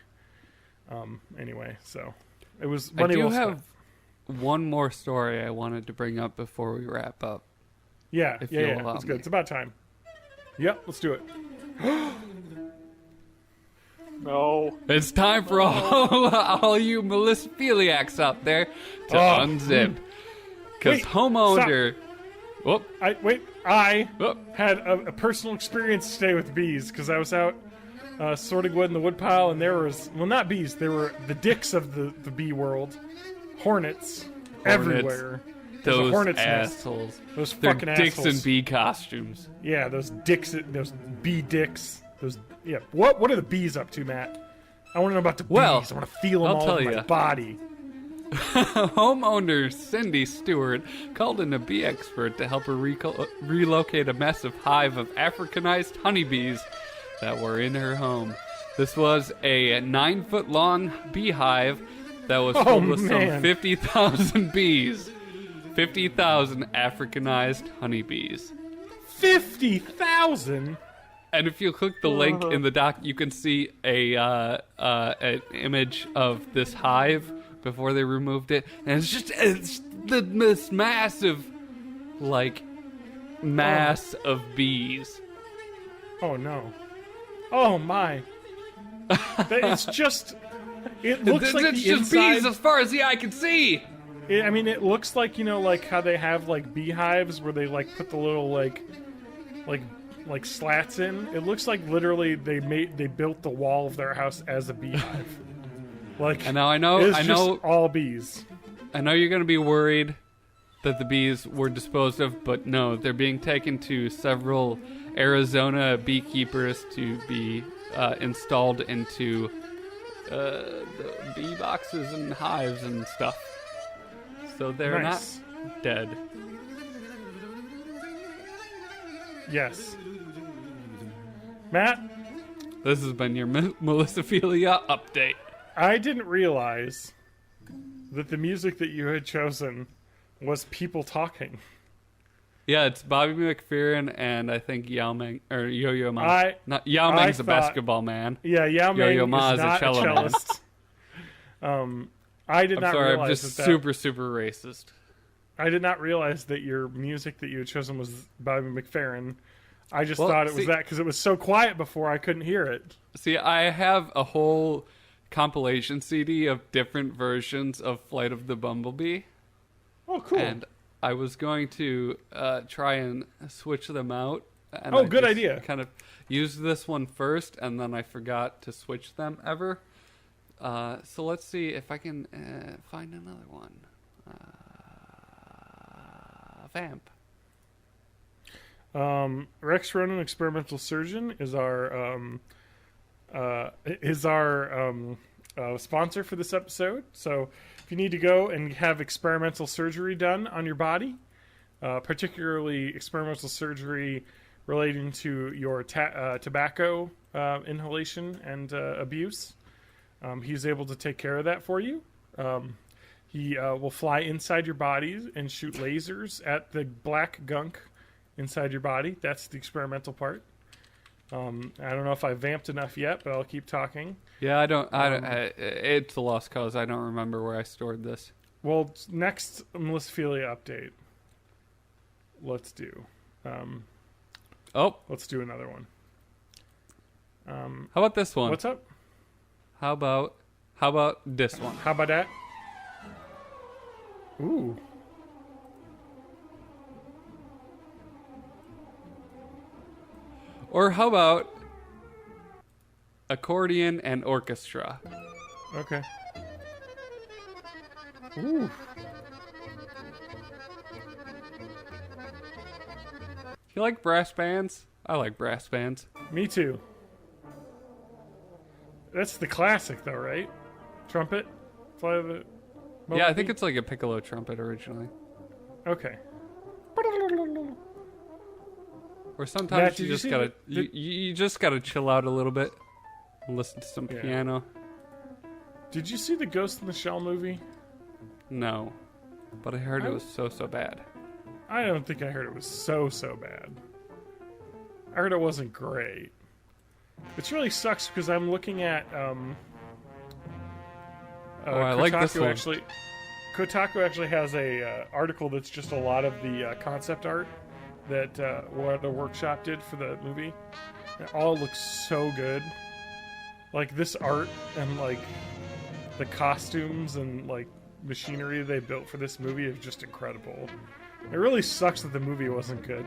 Anyway, so it was money well spent. I do have one more story I wanted to bring up before we wrap up. Yeah, it's good. It's about time. Yep, let's do it. No. It's time for all you Melissophiliacs out there to unzip. Because homeowner... Whoop. I had a personal experience today with bees because I was out sorting wood in the woodpile, and there was, well, not bees, there were the dicks of the bee world. Hornets everywhere. Those hornet's assholes. Nest. Those They're fucking dicks assholes. in bee costumes. Yeah, those dicks, those bee dicks. What are the bees up to, Matt? I want to know about the bees. I want to feel them all in my body. Homeowner Cindy Stewart called in a bee expert to help her relocate a massive hive of Africanized honeybees that were in her home. This was a 9-foot-long beehive that was filled with some 50,000 bees. 50,000 Africanized honeybees. 50,000? And if you click the link in the doc, you can see an image of this hive before they removed it, and it's this massive, mass of bees. Oh no! Oh my! It's just. It looks like it's the just inside, bees as far as the eye can see. It looks like how they have beehives where they put the little like slats in. It looks like literally they built the wall of their house as a beehive. And now I know all bees. I know you're going to be worried that the bees were disposed of, but no, they're being taken to several Arizona beekeepers to be installed into the bee boxes and hives and stuff. So they're not dead. Yes. Matt? This has been your Melissophilia update. I didn't realize that the music that you had chosen was people talking. Yeah, it's Bobby McFerrin and I think Yao Ming, or Yo-Yo Ma. Yao Ming's a basketball man. Yeah, Yao Ming Yo-Yo Ma is not a cellist. I did not realize I'm just super racist. I did not realize that your music that you had chosen was Bobby McFerrin. I just thought it was that because it was so quiet before I couldn't hear it. See, I have a whole compilation CD of different versions of Flight of the Bumblebee. Oh, cool. And I was going to try and switch them out. And good idea. Kind of use this one first, and then I forgot to switch them ever. So let's see if I can find another one. Vamp. Rex Ronan, Experimental Surgeon, is our sponsor for this episode. So if you need to go and have experimental surgery done on your body, particularly experimental surgery relating to your tobacco inhalation and abuse, he's able to take care of that for you. He will fly inside your body and shoot lasers at the black gunk inside your body. That's the experimental part. I don't know if I vamped enough yet, but I'll keep talking. Yeah, I don't. It's a lost cause. I don't remember where I stored this. Well, next Melissophilia update. Let's do. Let's do another one. How about this one? What's up? How about this one? How about that? Ooh. Or how about accordion and orchestra? Okay. Ooh. You like brass bands? I like brass bands. Me too. That's the classic, though, right? Trumpet? Fly of the Bumblebee? Yeah, I think it's like a piccolo trumpet originally. Okay. Or sometimes Matt, you just gotta chill out a little bit and listen to some piano. Did you see the Ghost in the Shell movie? No, but I heard it was so bad. I don't think I heard it was so bad. I heard it wasn't great. It really sucks because I'm looking at I like this one. Kotaku actually has a article that's just a lot of the concept art that what the workshop did for the movie. It all looks so good. Like this art and like the costumes and like machinery they built for this movie is just incredible. It really sucks that the movie wasn't good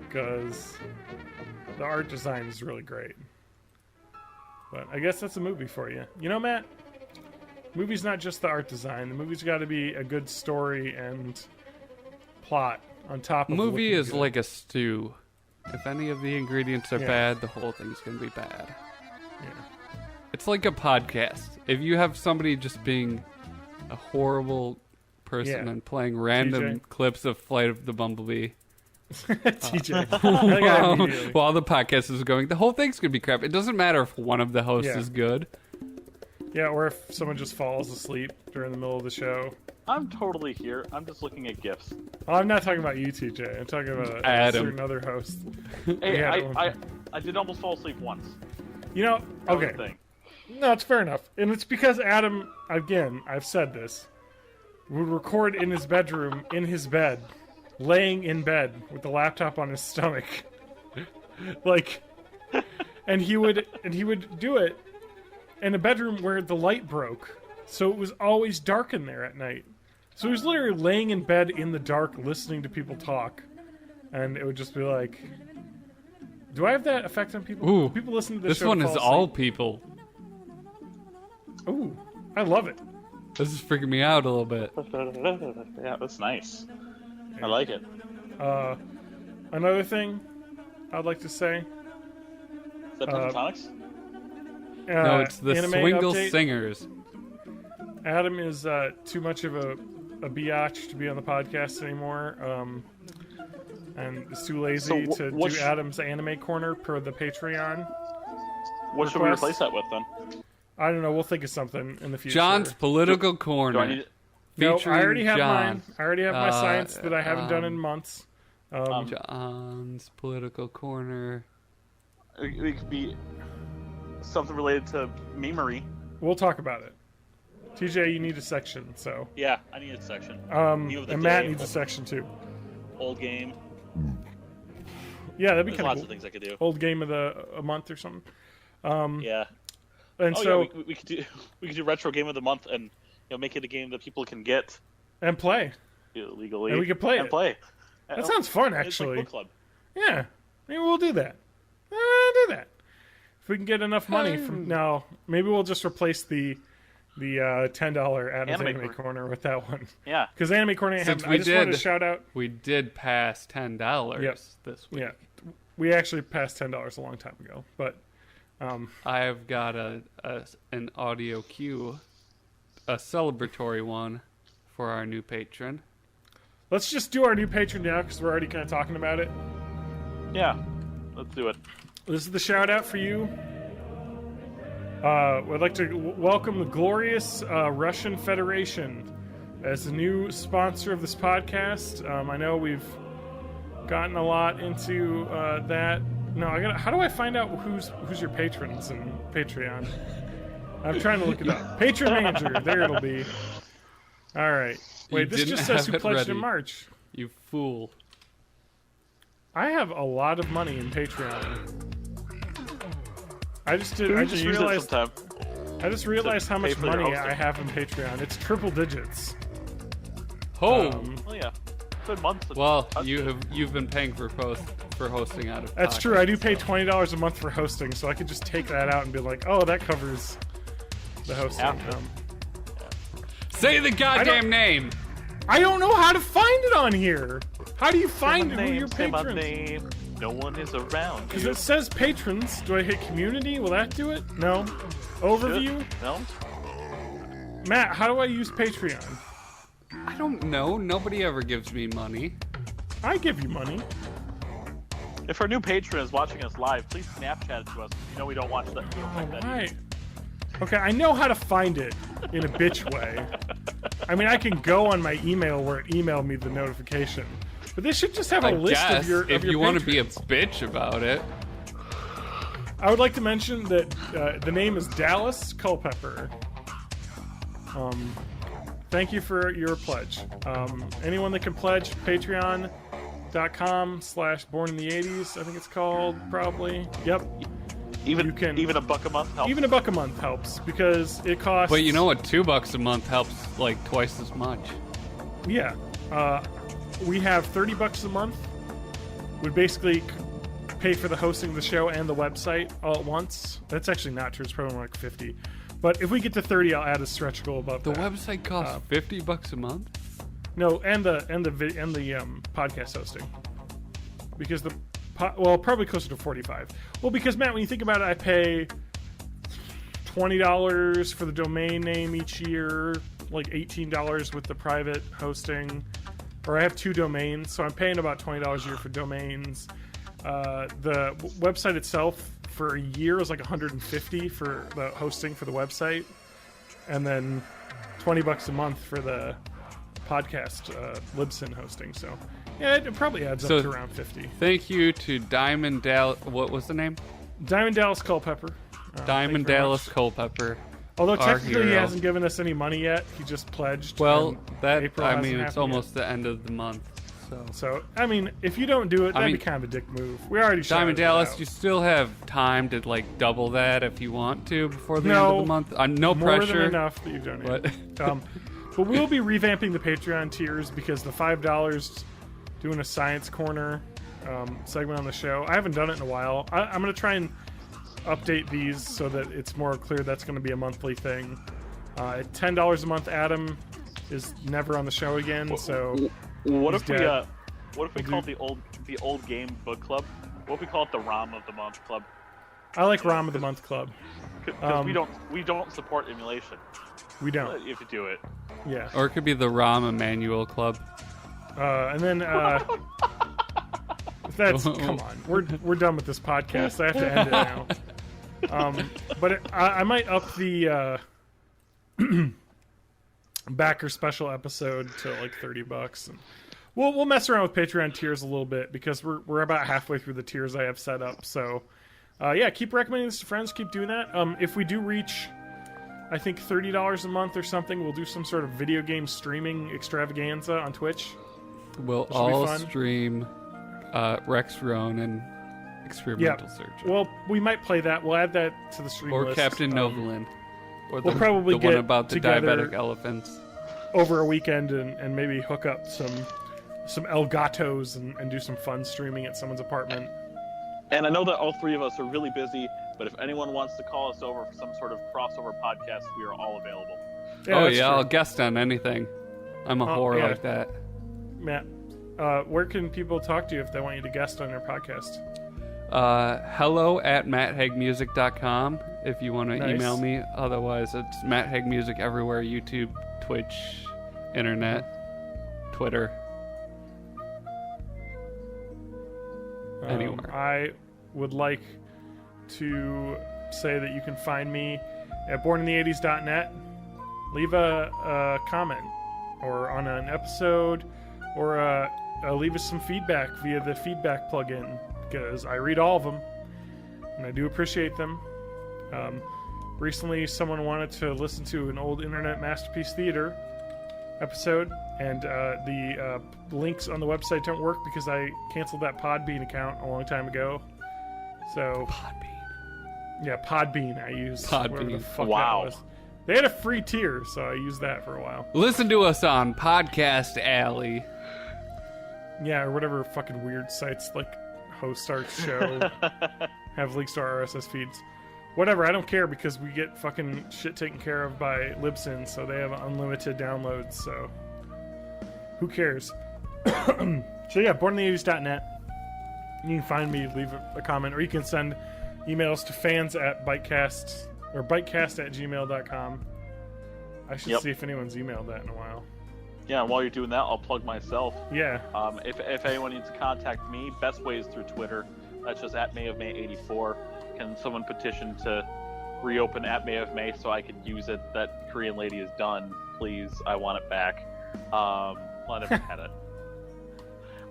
because the art design is really great. But I guess that's a movie for you. You know, Matt? Movie's not just the art design. The movie's got to be a good story and plot on top of movie is good. like a stew. If any of the ingredients are bad, the whole thing's going to be bad. Yeah. It's like a podcast. If you have somebody just being a horrible person and playing random clips of Flight of the Bumblebee... TJ. While the podcast is going, the whole thing's going to be crap. It doesn't matter if one of the hosts is good. Yeah, or if someone just falls asleep during the middle of the show. I'm totally here. I'm just looking at GIFs. Oh, I'm not talking about you, TJ. I'm talking about a certain other host. Hey, I did almost fall asleep once. You know, okay. No, it's fair enough. And it's because Adam, again, I've said this, would record in his bedroom, in his bed, laying in bed with the laptop on his stomach. And he would do it in a bedroom where the light broke. So it was always dark in there at night. So he was literally laying in bed in the dark listening to people talk. And it would just be like, do I have that effect on people? Ooh, people listen to this show. This one is all people. Ooh, I love it. This is freaking me out a little bit. Yeah, that's nice. I like it. Another thing I'd like to say. Is that Pentatonics? No, it's the Swingle update. Singers. Adam is too much of a biatch to be on the podcast anymore. And is too lazy to do Adam's anime corner per the Patreon. What should we replace that with then? I don't know. We'll think of something in the future. John's political corner. Do I need No, I already have mine. I already have my science that I haven't done in months. John's political corner. It could be something related to memery. We'll talk about it. TJ, you need a section, so. Yeah, I need a section. And Matt needs a section too. Old game. Yeah, that'd be There's kind of lots cool. of things I could do. Old game of a month or something. Yeah. And we could do retro game of the month and make it a game that people can get and play illegally. And we can play it. That sounds fun, actually. It's like book club. Yeah, maybe we'll do that. Do that if we can get enough money from now. Maybe we'll just replace the $10 Adam's Anime Corner with that one. Yeah, because Anime Corner. I just wanted to shout out. We did pass $10 this week. Yeah, we actually passed $10 a long time ago, but. I've got an audio cue, a celebratory one for our new patron. Let's just do our new patron now because we're already kind of talking about it. Yeah, let's do it. This is the shout out for you. We'd like to welcome the glorious Russian Federation as the new sponsor of this podcast. I know we've gotten a lot into that. No, how do I find out who's your patrons in Patreon? I'm trying to look it up. Patron manager, there it'll be. All right. Wait, this just says who pledged in March. You fool. I have a lot of money in Patreon. I just realized how much money I have in Patreon. It's triple digits. Oh. Well, yeah. Good months. Well, you've been paying for hosting out of. That's pocket, true. I do pay $20 a month for hosting, so I could just take that out and be like, "Oh, that covers the hosting." Say the goddamn name. I don't know how to find it on here. How do you find who your patrons? Name. No one is around. Because it says patrons. Do I hit community? Will that do it? No. Overview? No. Matt, how do I use Patreon? I don't know. Nobody ever gives me money. I give you money. If our new patron is watching us live, please Snapchat it to us. We don't watch that. Right. Okay, I know how to find it in a bitch way. I mean, I can go on my email where it emailed me the notification. But they should just have a list of your if you want to be a bitch about it. I would like to mention that the name is Dallas Culpepper. Thank you for your pledge. Anyone that can pledge, patreon.com/born in the 80s, I think it's called, probably. Yep. Even $1 a month helps. Even $1 a month helps because it costs. But you know what? $2 a month helps like twice as much. Yeah. We have $30 a month. Would basically pay for the hosting of the show and the website all at once. That's actually not true. It's probably more like 50. But if we get to 30, I'll add a stretch goal above the that. The website costs $50 a month. No, and the podcast hosting, because probably closer to 45. Well, because Matt, when you think about it, I pay $20 for the domain name each year, like $18 with the private hosting, or I have 2 domains, so I'm paying about $20 a year for domains. The website itself for a year is like $150 for the hosting for the website, and then $20 a month for the podcast Libsyn hosting. So yeah, it probably adds up to around 50. Thank you to Diamond Dallas. What was the name? Diamond Dallas Culpepper. Diamond Dallas Culpepper. Although technically he hasn't given us any money yet, he just pledged. Well, it's almost the end of the month. So I mean, if you don't do it, that'd be kind of a dick move. We already Diamond Dallas, you still have time to like double that if you want to before the end of the month. No more pressure. More than enough that you've donated. But we'll be revamping the Patreon tiers because the $5 doing a science corner segment on the show. I haven't done it in a while. I'm going to try and update these so that it's more clear that's going to be a monthly thing. At $10 a month, Adam is never on the show again. So what if we call it the old game book club? What if we call it the ROM of the month club? I like ROM of the month club. Because we don't support emulation. We don't. If you do it. Yeah. Or it could be the ROM Emmanuel Club. And then come on. We're done with this podcast. I have to end it now. But I might up the backer special episode to like $30, and we'll mess around with Patreon tiers a little bit because we're about halfway through the tiers I have set up. So yeah, keep recommending this to friends. Keep doing that. If we do reach, I think $30 a month or something, we'll do some sort of video game streaming extravaganza on Twitch. We'll all stream Rex Ronan Experimental Surgeon. Well, we might play that. We'll add that to the stream or list. Captain Novolin. Or we'll probably the get one about the together diabetic elephants. Over a weekend and maybe hook up some Elgatos and do some fun streaming at someone's apartment. And I know that all three of us are really busy, but if anyone wants to call us over for some sort of crossover podcast, we are all available. Yeah, true. I'll guest on anything. I'm a whore like that. Matt, where can people talk to you if they want you to guest on their podcast? hello@matthagmusic.com if you want to email me. Otherwise, it's Matt Haig Music everywhere: YouTube, Twitch, Internet, Twitter. Anywhere. I would like to say that you can find me at bornintheeighties.net. Leave a comment or on an episode, or leave us some feedback via the feedback plugin, because I read all of them and I do appreciate them. Recently, someone wanted to listen to an old Internet Masterpiece Theater episode, and the links on the website don't work because I canceled that Podbean account a long time ago. So Podbean. Yeah, Podbean I used. Podbean. The fuck wow. That was. They had a free tier, so I used that for a while. Listen to us on Podcast Alley. Yeah, or whatever fucking weird sites like host our show have links to our RSS feeds. Whatever, I don't care, because we get fucking shit taken care of by Libsyn, so they have unlimited downloads, so who cares? So yeah, bornintheeighties.net. You can find me, leave a comment, or you can send emails to fans@bytecast or bytecast@gmail.com. I should see if anyone's emailed that in a while. Yeah, and while you're doing that, I'll plug myself. Yeah. If anyone needs to contact me, best way is through Twitter. That's just @MayofMay84. Can someone petition to reopen @MayofMay so I can use it? That Korean lady is done. Please, I want it back. Well, I never had it.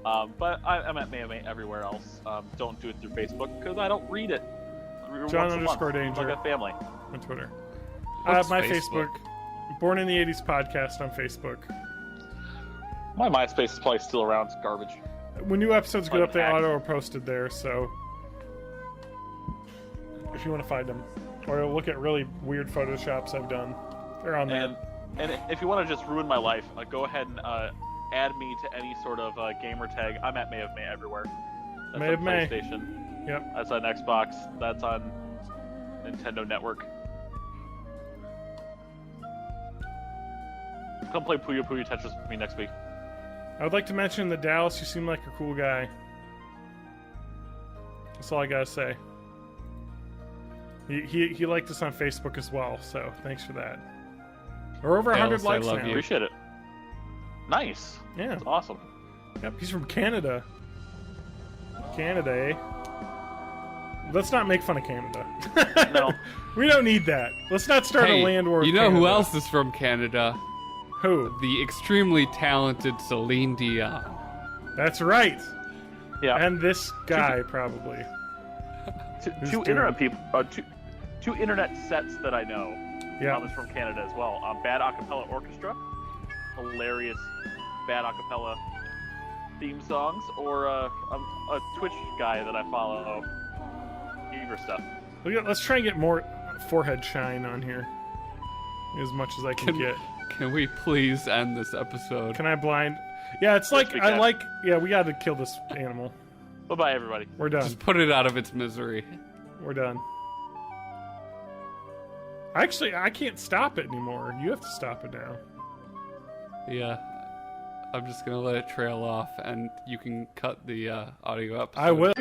But I'm @MayofMay everywhere else. Don't do it through Facebook because I don't read it. John_Danger. Like a family. On Twitter. What's my Facebook? Born in the 80s podcast on Facebook. My MySpace is probably still around. It's garbage. When new episodes get up, they Hacked. auto are posted there, so if you want to find them, or look at really weird photoshops I've done, they're on there. And if you want to just ruin my life, go ahead and add me to any sort of gamer tag. I'm @MayofMay everywhere. That's May of on May. PlayStation. Yep. That's on Xbox. That's on Nintendo Network. Come play Puyo Puyo Tetris with me next week. I would like to mention that Dallas, you seem like a cool guy. That's all I gotta say. He liked us on Facebook as well, so thanks for that. We're over 100 Dallas, I likes love now. you. Appreciate it. Nice. Yeah. That's awesome. Yep, he's from Canada. Canada, eh? Let's not make fun of Canada. No. We don't need that. Let's not start a land war with you know who Canada. else is from Canada? Who? The extremely talented Celine Dion. That's right. Yeah. And this guy, probably. Two internet people. Two internet sets that I know. Yeah. Is from Canada as well. Bad Acapella Orchestra. Hilarious bad acapella theme songs, or a Twitch guy that I follow. Eager stuff. Let's try and get more forehead shine on here. As much as I can get. Can we please end this episode? Can I blind? Yeah, it's like, we can. yeah, we gotta kill this animal. Bye-bye, everybody. We're done. Just put it out of its misery. We're done. Actually, I can't stop it anymore. You have to stop it now. Yeah. I'm just gonna let it trail off, and you can cut the audio episode. I will.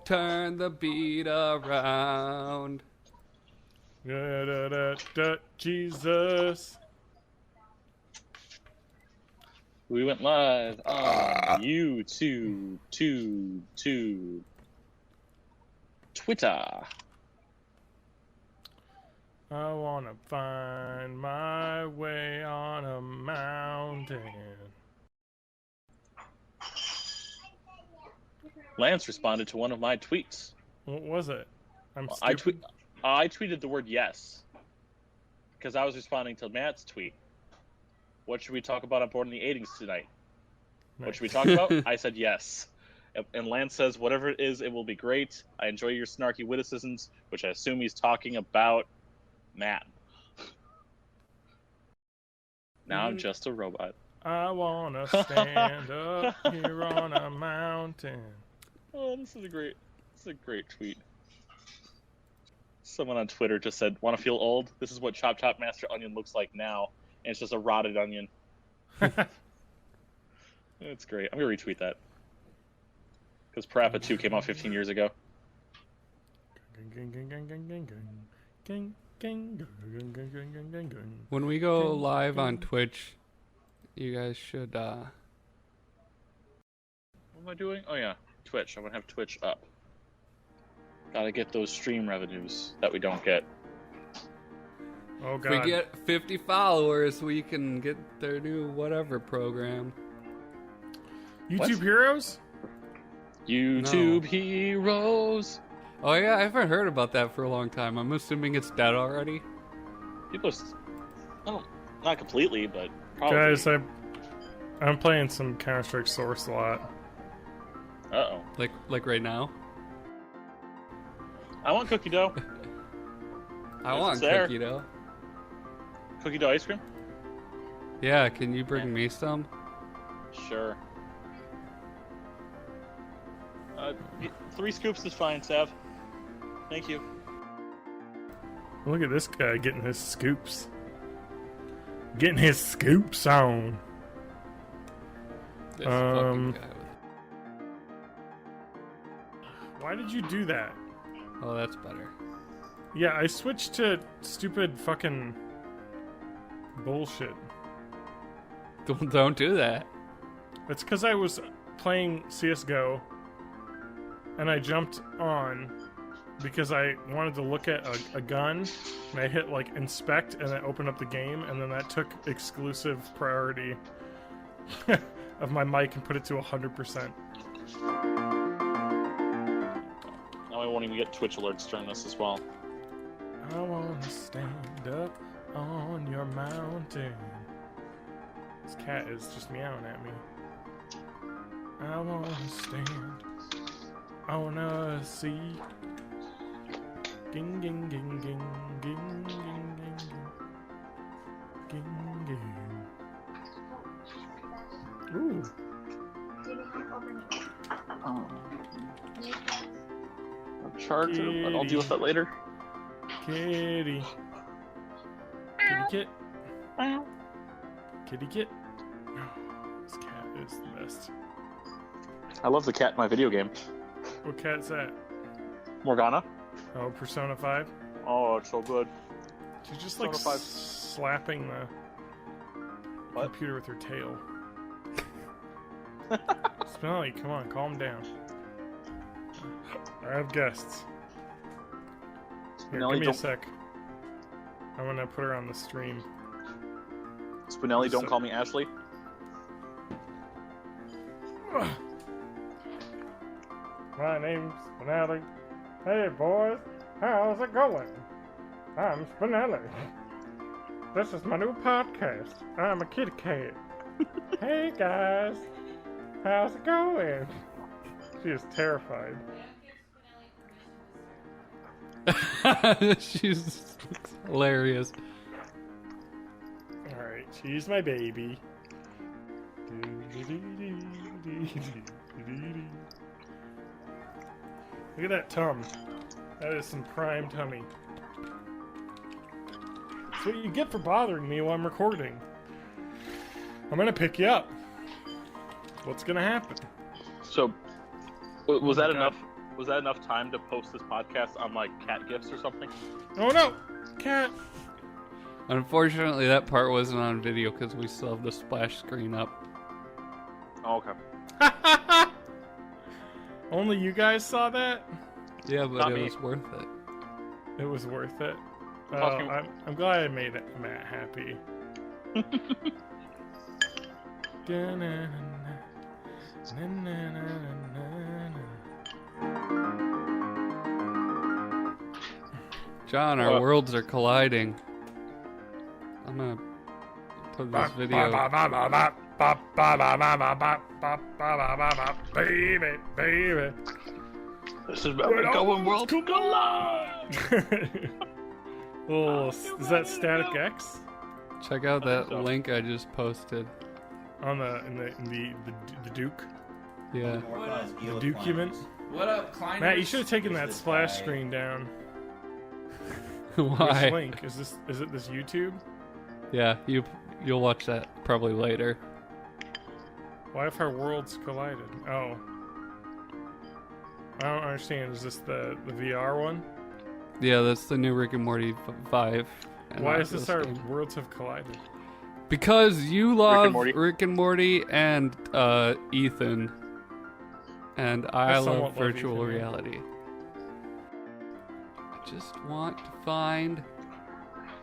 Turn the beat around. Jesus. We went live on YouTube, Twitter. I wanna find my way on a mountain. Lance responded to one of my tweets. What was it? I'm I stupid. I tweeted the word yes because I was responding to Matt's tweet. What should we talk about on Born in the 80s tonight? Nice. What should we talk about? I said yes. And Lance says, whatever it is, it will be great. I enjoy your snarky witticisms, which I assume he's talking about Matt. Now I'm just a robot. I want to stand up here on a mountain. Oh, this is a great tweet. Someone on Twitter just said, want to feel old? This is what Chop Chop Master Onion looks like now. And it's just a rotted onion. It's great. I'm going to retweet that. Because Parappa 2 came out 15 years ago. When we go live on Twitch, you guys should... What am I doing? Oh yeah, Twitch. I'm going to have Twitch up. Gotta get those stream revenues that we don't get. Oh god. If we get 50 followers, we can get their new whatever program. YouTube Heroes? YouTube Heroes. Oh yeah, I haven't heard about that for a long time. I'm assuming it's dead already. People are... not completely, but probably. Guys, I'm playing some Counter-Strike Source a lot. Uh-oh. Like right now? I want cookie dough. I want cookie dough. Cookie dough ice cream? Yeah, can you bring me some? Sure. 3 scoops is fine, Sav. Thank you. Look at this guy getting his scoops. Getting his scoops on. This fucking guy. Why did you do that? Oh, that's better. Yeah, I switched to stupid fucking bullshit. Don't do that. It's because I was playing CSGO and I jumped on because I wanted to look at a gun and I hit like inspect and it opened up the game and then that took exclusive priority of my mic and put it to 100%. Now I won't even get Twitch alerts during this as well. I want to stand up on your mountain. This cat is just meowing at me. I want to stand on a seat. Ging, ging, ging, ging, ging, ging, ging, ging, ging. Ooh. A charger, but I'll deal with that later. Kitty. Kitty kit. Kitty kit. This cat is the best. I love the cat in my video game. What cat's that? Morgana. Oh, Persona 5? Oh, it's so good. She's just like slapping the computer with her tail. Spinelli, come on, calm down. I have guests. Here, give me a sec. I'm gonna put her on the stream. Spinelli, don't call me Ashley. My name's Spinelli. Hey boys, how's it going? I'm Spinelli. This is my new podcast. I'm a kitty cat. Hey guys, how's it going? She is terrified. She's hilarious. Alright, she's my baby. Look at that tum. That is some prime tummy. That's what you get for bothering me while I'm recording. I'm gonna pick you up. What's gonna happen? So, was that enough? Was that enough time to post this podcast on like cat gifs or something? Oh no, cat! Unfortunately, that part wasn't on video because we still have the splash screen up. Oh, okay. Only you guys saw that? Yeah, but it was worth it. It was worth it. I'm glad I made Matt happy. John, our worlds are colliding. I'm gonna put this video. Baby, baby. This is where we're going, worlds collide. Oh, is that Static X? Check out that link I just posted. On the Duke? Yeah. The document? What up, climbers? Matt, you should have taken that splash screen down. Why? Which link? Is it this YouTube? Yeah, you'll watch that probably later. Why if our worlds collided? Oh. I don't understand. Is this the VR one? Yeah, that's the new Rick and Morty 5. Why is this our worlds have collided? Because you love Rick and Morty and Ethan, and I love virtual Ethan, reality. I just want to find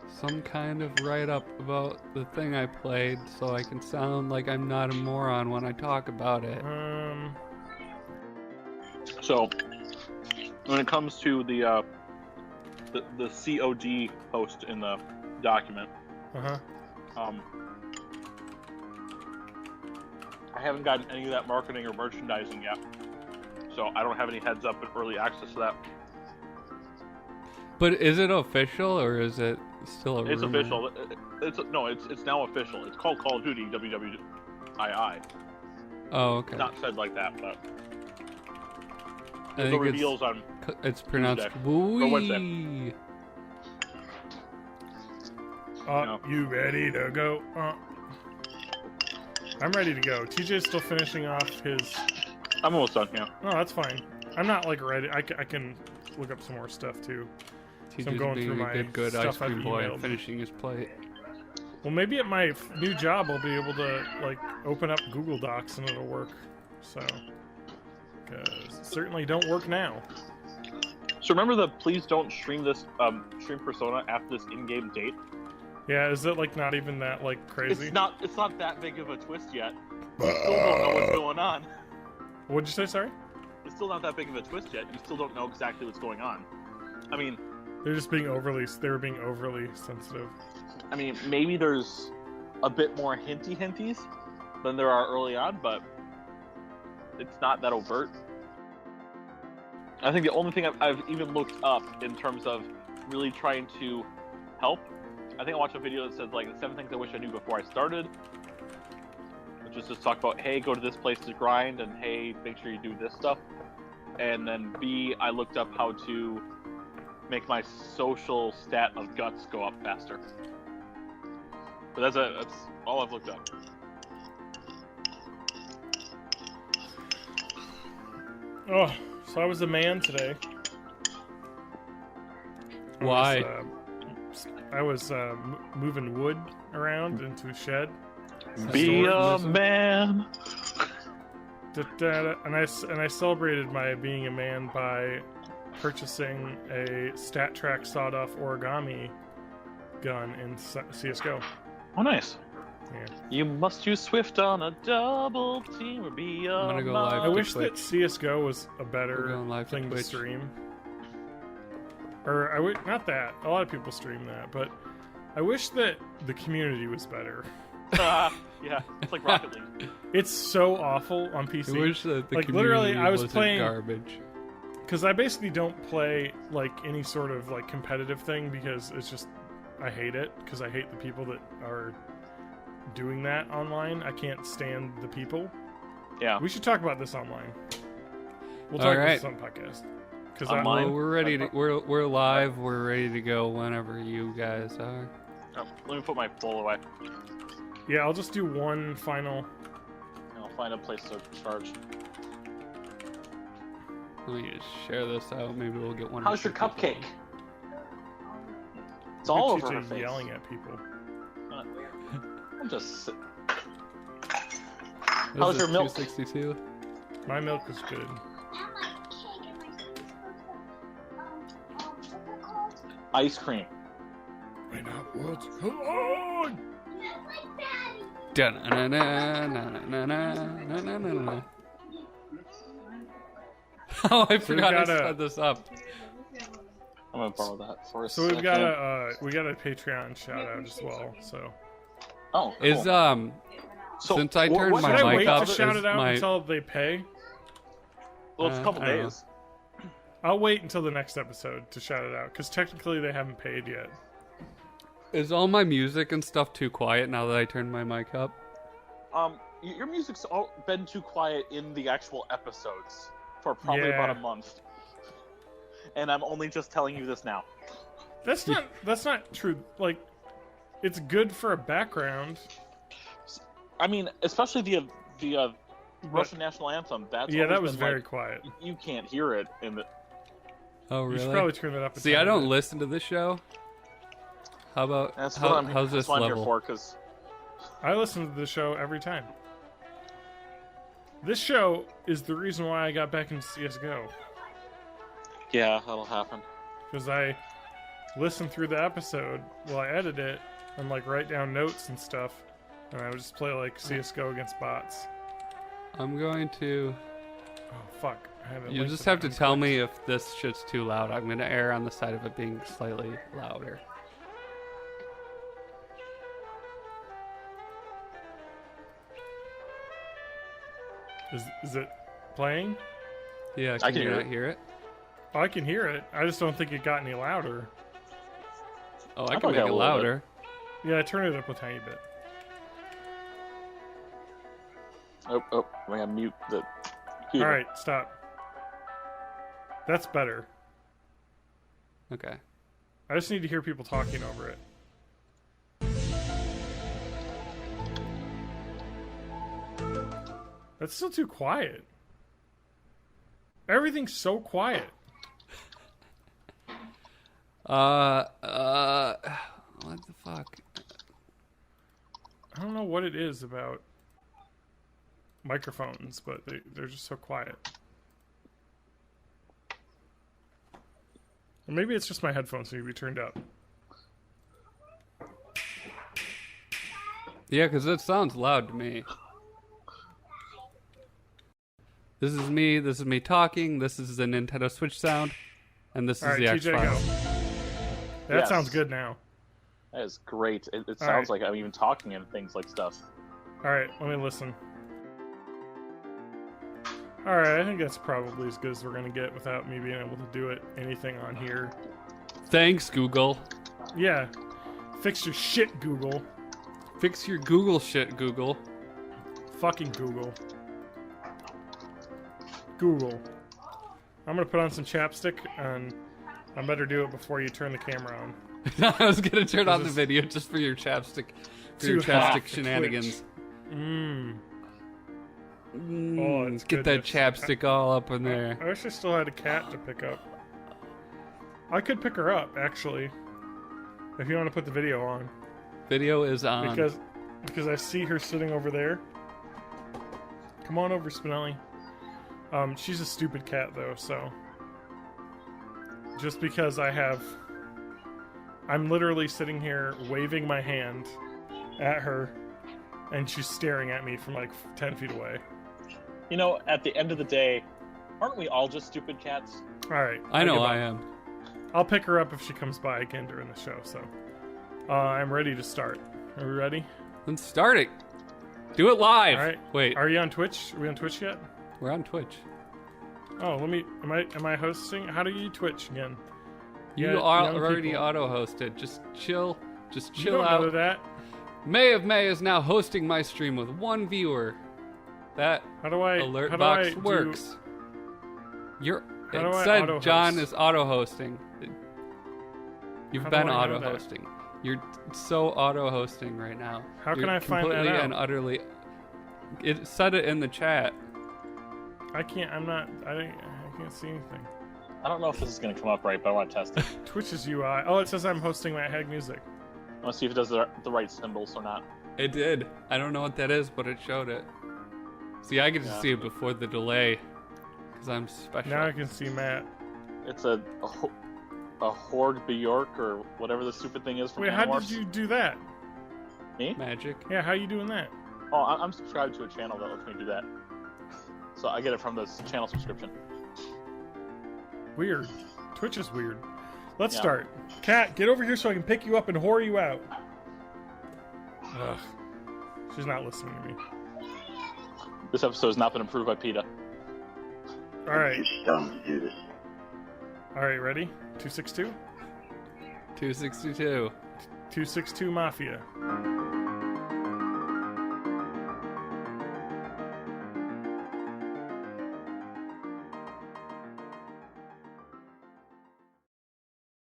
some kind of write-up about the thing I played so I can sound like I'm not a moron when I talk about it. So, when it comes to the COD post in the document, I haven't gotten any of that marketing or merchandising yet, so I don't have any heads up and early access to that. But is it official or is it still a rumor? It's official. It's now official. It's called Call of Duty WWII. Oh, okay. It's not said like that, but I the think reveals on it's pronounced Wednesday. You ready to go? I'm ready to go. TJ's still finishing off his... I'm almost done, yeah. No, that's fine. I'm not, ready. I can look up some more stuff, too. TJ's So I'm going through my good stuff ice cream I've boy emailed. and finishing his plate. Well, maybe at my new job I'll be able to, open up Google Docs and it'll work. So... Because it certainly don't work now. So remember the please don't stream this stream Persona after this in-game date? Yeah, is it not even that crazy? It's not that big of a twist yet. You still don't know what's going on. What'd you say, sorry? It's still not that big of a twist yet. You still don't know exactly what's going on. I mean, They were being overly sensitive. I mean, maybe there's a bit more hinties than there are early on, but it's not that overt. I think the only thing I've even looked up in terms of really trying to help, I think I watched a video that said the 7 things I wish I knew before I started, which is just talk about, hey, go to this place to grind, and hey, make sure you do this stuff. And then B, I looked up how to make my social stat of guts go up faster. But that's all I've looked up. Oh, so I was a man today. Why? I was moving wood around into a shed. Be a man. And I celebrated my being a man by purchasing a StatTrak sawed-off origami gun in CS:GO. Oh, nice. Yeah. You must use Swift on a double team or be a I'm gonna go live. I wish Twitch. that CS:GO was a We're better going live to thing to Twitch. stream. Or I would not that. A lot of people stream that, but I wish that the community was better. Yeah, it's like Rocket League. It's so awful on I PC. wish that the literally, community I was wasn't playing garbage. because I basically don't play any sort of competitive thing because it's just I hate it because I hate the people that are doing that online. I can't stand the people. Yeah. We should talk about this online. We'll talk about Alright. this on podcast. Because Online? Well, we're ready to. We're live. We're ready to go whenever you guys are. Oh, let me put my bowl away. yeah, I'll just do one final. And I'll find a place to charge. Let me just share this out. Maybe we'll get one. How's your cupcake? It's all over her TJ face. yelling at people. I'm just. This How's is your milk? 262. My milk is good. Ice cream. Wait up, what's on? Da-na-na-na-na-na-na-na-na-na. Oh, I forgot I gotta- set this up. I'm gonna borrow that for a So second. we got a Patreon shout out as well. So. Oh. Cool. Is So, since I turned Should my I mic wait up, to shout it out my until they pay? Well, it's a couple I don't days. I'll wait until the next episode to shout it out because technically they haven't paid yet. is all my music and stuff too quiet now that I turned my mic up? Your music's been too quiet in the actual episodes for probably about a month, and I'm only just telling you this now. That's not true. Like, it's good for a background. I mean, especially the Russian national anthem. That was very quiet. You can't hear it in the. Oh, really? You should probably turn that up. See, I don't listen to this show. How about how's this what I'm level? here for, 'cause I listen to the show every time. This show is the reason why I got back into CS:GO. Yeah, that'll happen. Because I listen through the episode while I edit it and like write down notes and stuff, and I would just play like CS:GO against bots. I'm going to. Oh fuck! You just have to tell me if this shit's too loud. I'm going to err on the side of it being slightly louder. Is it playing? Yeah, can you not hear it? Oh, I can hear it. I just don't think it got any louder. Oh, I can make it louder. Yeah, turn it up a tiny bit. Oh, I'm gonna mute the computer. Alright, stop. That's better. Okay. I just need to hear people talking over it. That's still too quiet. Everything's so quiet. What the fuck? I don't know what it is about microphones, but they're just so quiet. Or maybe it's just my headphones need to be turned up. Yeah, because it sounds loud to me. This is me talking, this is the Nintendo Switch sound, and this is the X-Files. That sounds good now. That is great. It sounds like I'm even talking and things like stuff. Alright, let me listen. Alright, I think that's probably as good as we're going to get without me being able to do anything on here. Thanks, Google. Yeah. Fix your shit, Google. Fix your Google shit, Google. Fucking Google. Google. I'm going to put on some chapstick, and I better do it before you turn the camera on. I was going to turn on the video just for your chapstick. For your chapstick shenanigans. Oh, it's get that chapstick all up in there. I wish I still had a cat to pick up. I could pick her up, actually. If you want to put the video on. Video is on. Because I see her sitting over there. Come on over, Spinelli. She's a stupid cat, though, so... Just because I'm literally sitting here waving my hand at her, and she's staring at me from like 10 feet away. You know, at the end of the day, aren't we all just stupid cats? Alright. I know I am. I'll pick her up if she comes by again during the show, so... I'm ready to start. Are we ready? Then start it. Do it live. Alright. Wait. Are you on Twitch? Are we on Twitch yet? We're on Twitch. Oh, am I hosting? How do you Twitch again? You are already auto-hosted. Just chill you don't out. Know that. May of May is now hosting my stream with one viewer. That alert box works. It said John is auto-hosting. You've been auto-hosting. You're so auto-hosting right now. How can I find that out? Completely and utterly. It said it in the chat. I can't see anything. I don't know if this is going to come up right, but I want to test it. Twitch's UI. Oh, it says I'm hosting Matt Hag Music. I want to see if it does the right symbols or not. It did. I don't know what that is, but it showed it. See, I get to see it before the delay, because I'm special. Now I can see Matt. It's a Horde Bjork, or whatever the stupid thing is from Wait, how did you do that? Me? Magic. Yeah, how you doing that? Oh, I'm subscribed to a channel that lets me do that. So I get it from this channel subscription. Weird. Twitch is weird. Let's start. Kat, get over here so I can pick you up and whore you out. Ugh. She's not listening to me. This episode has not been approved by PETA. All right. All right, ready? 262? 262. 262 Mafia.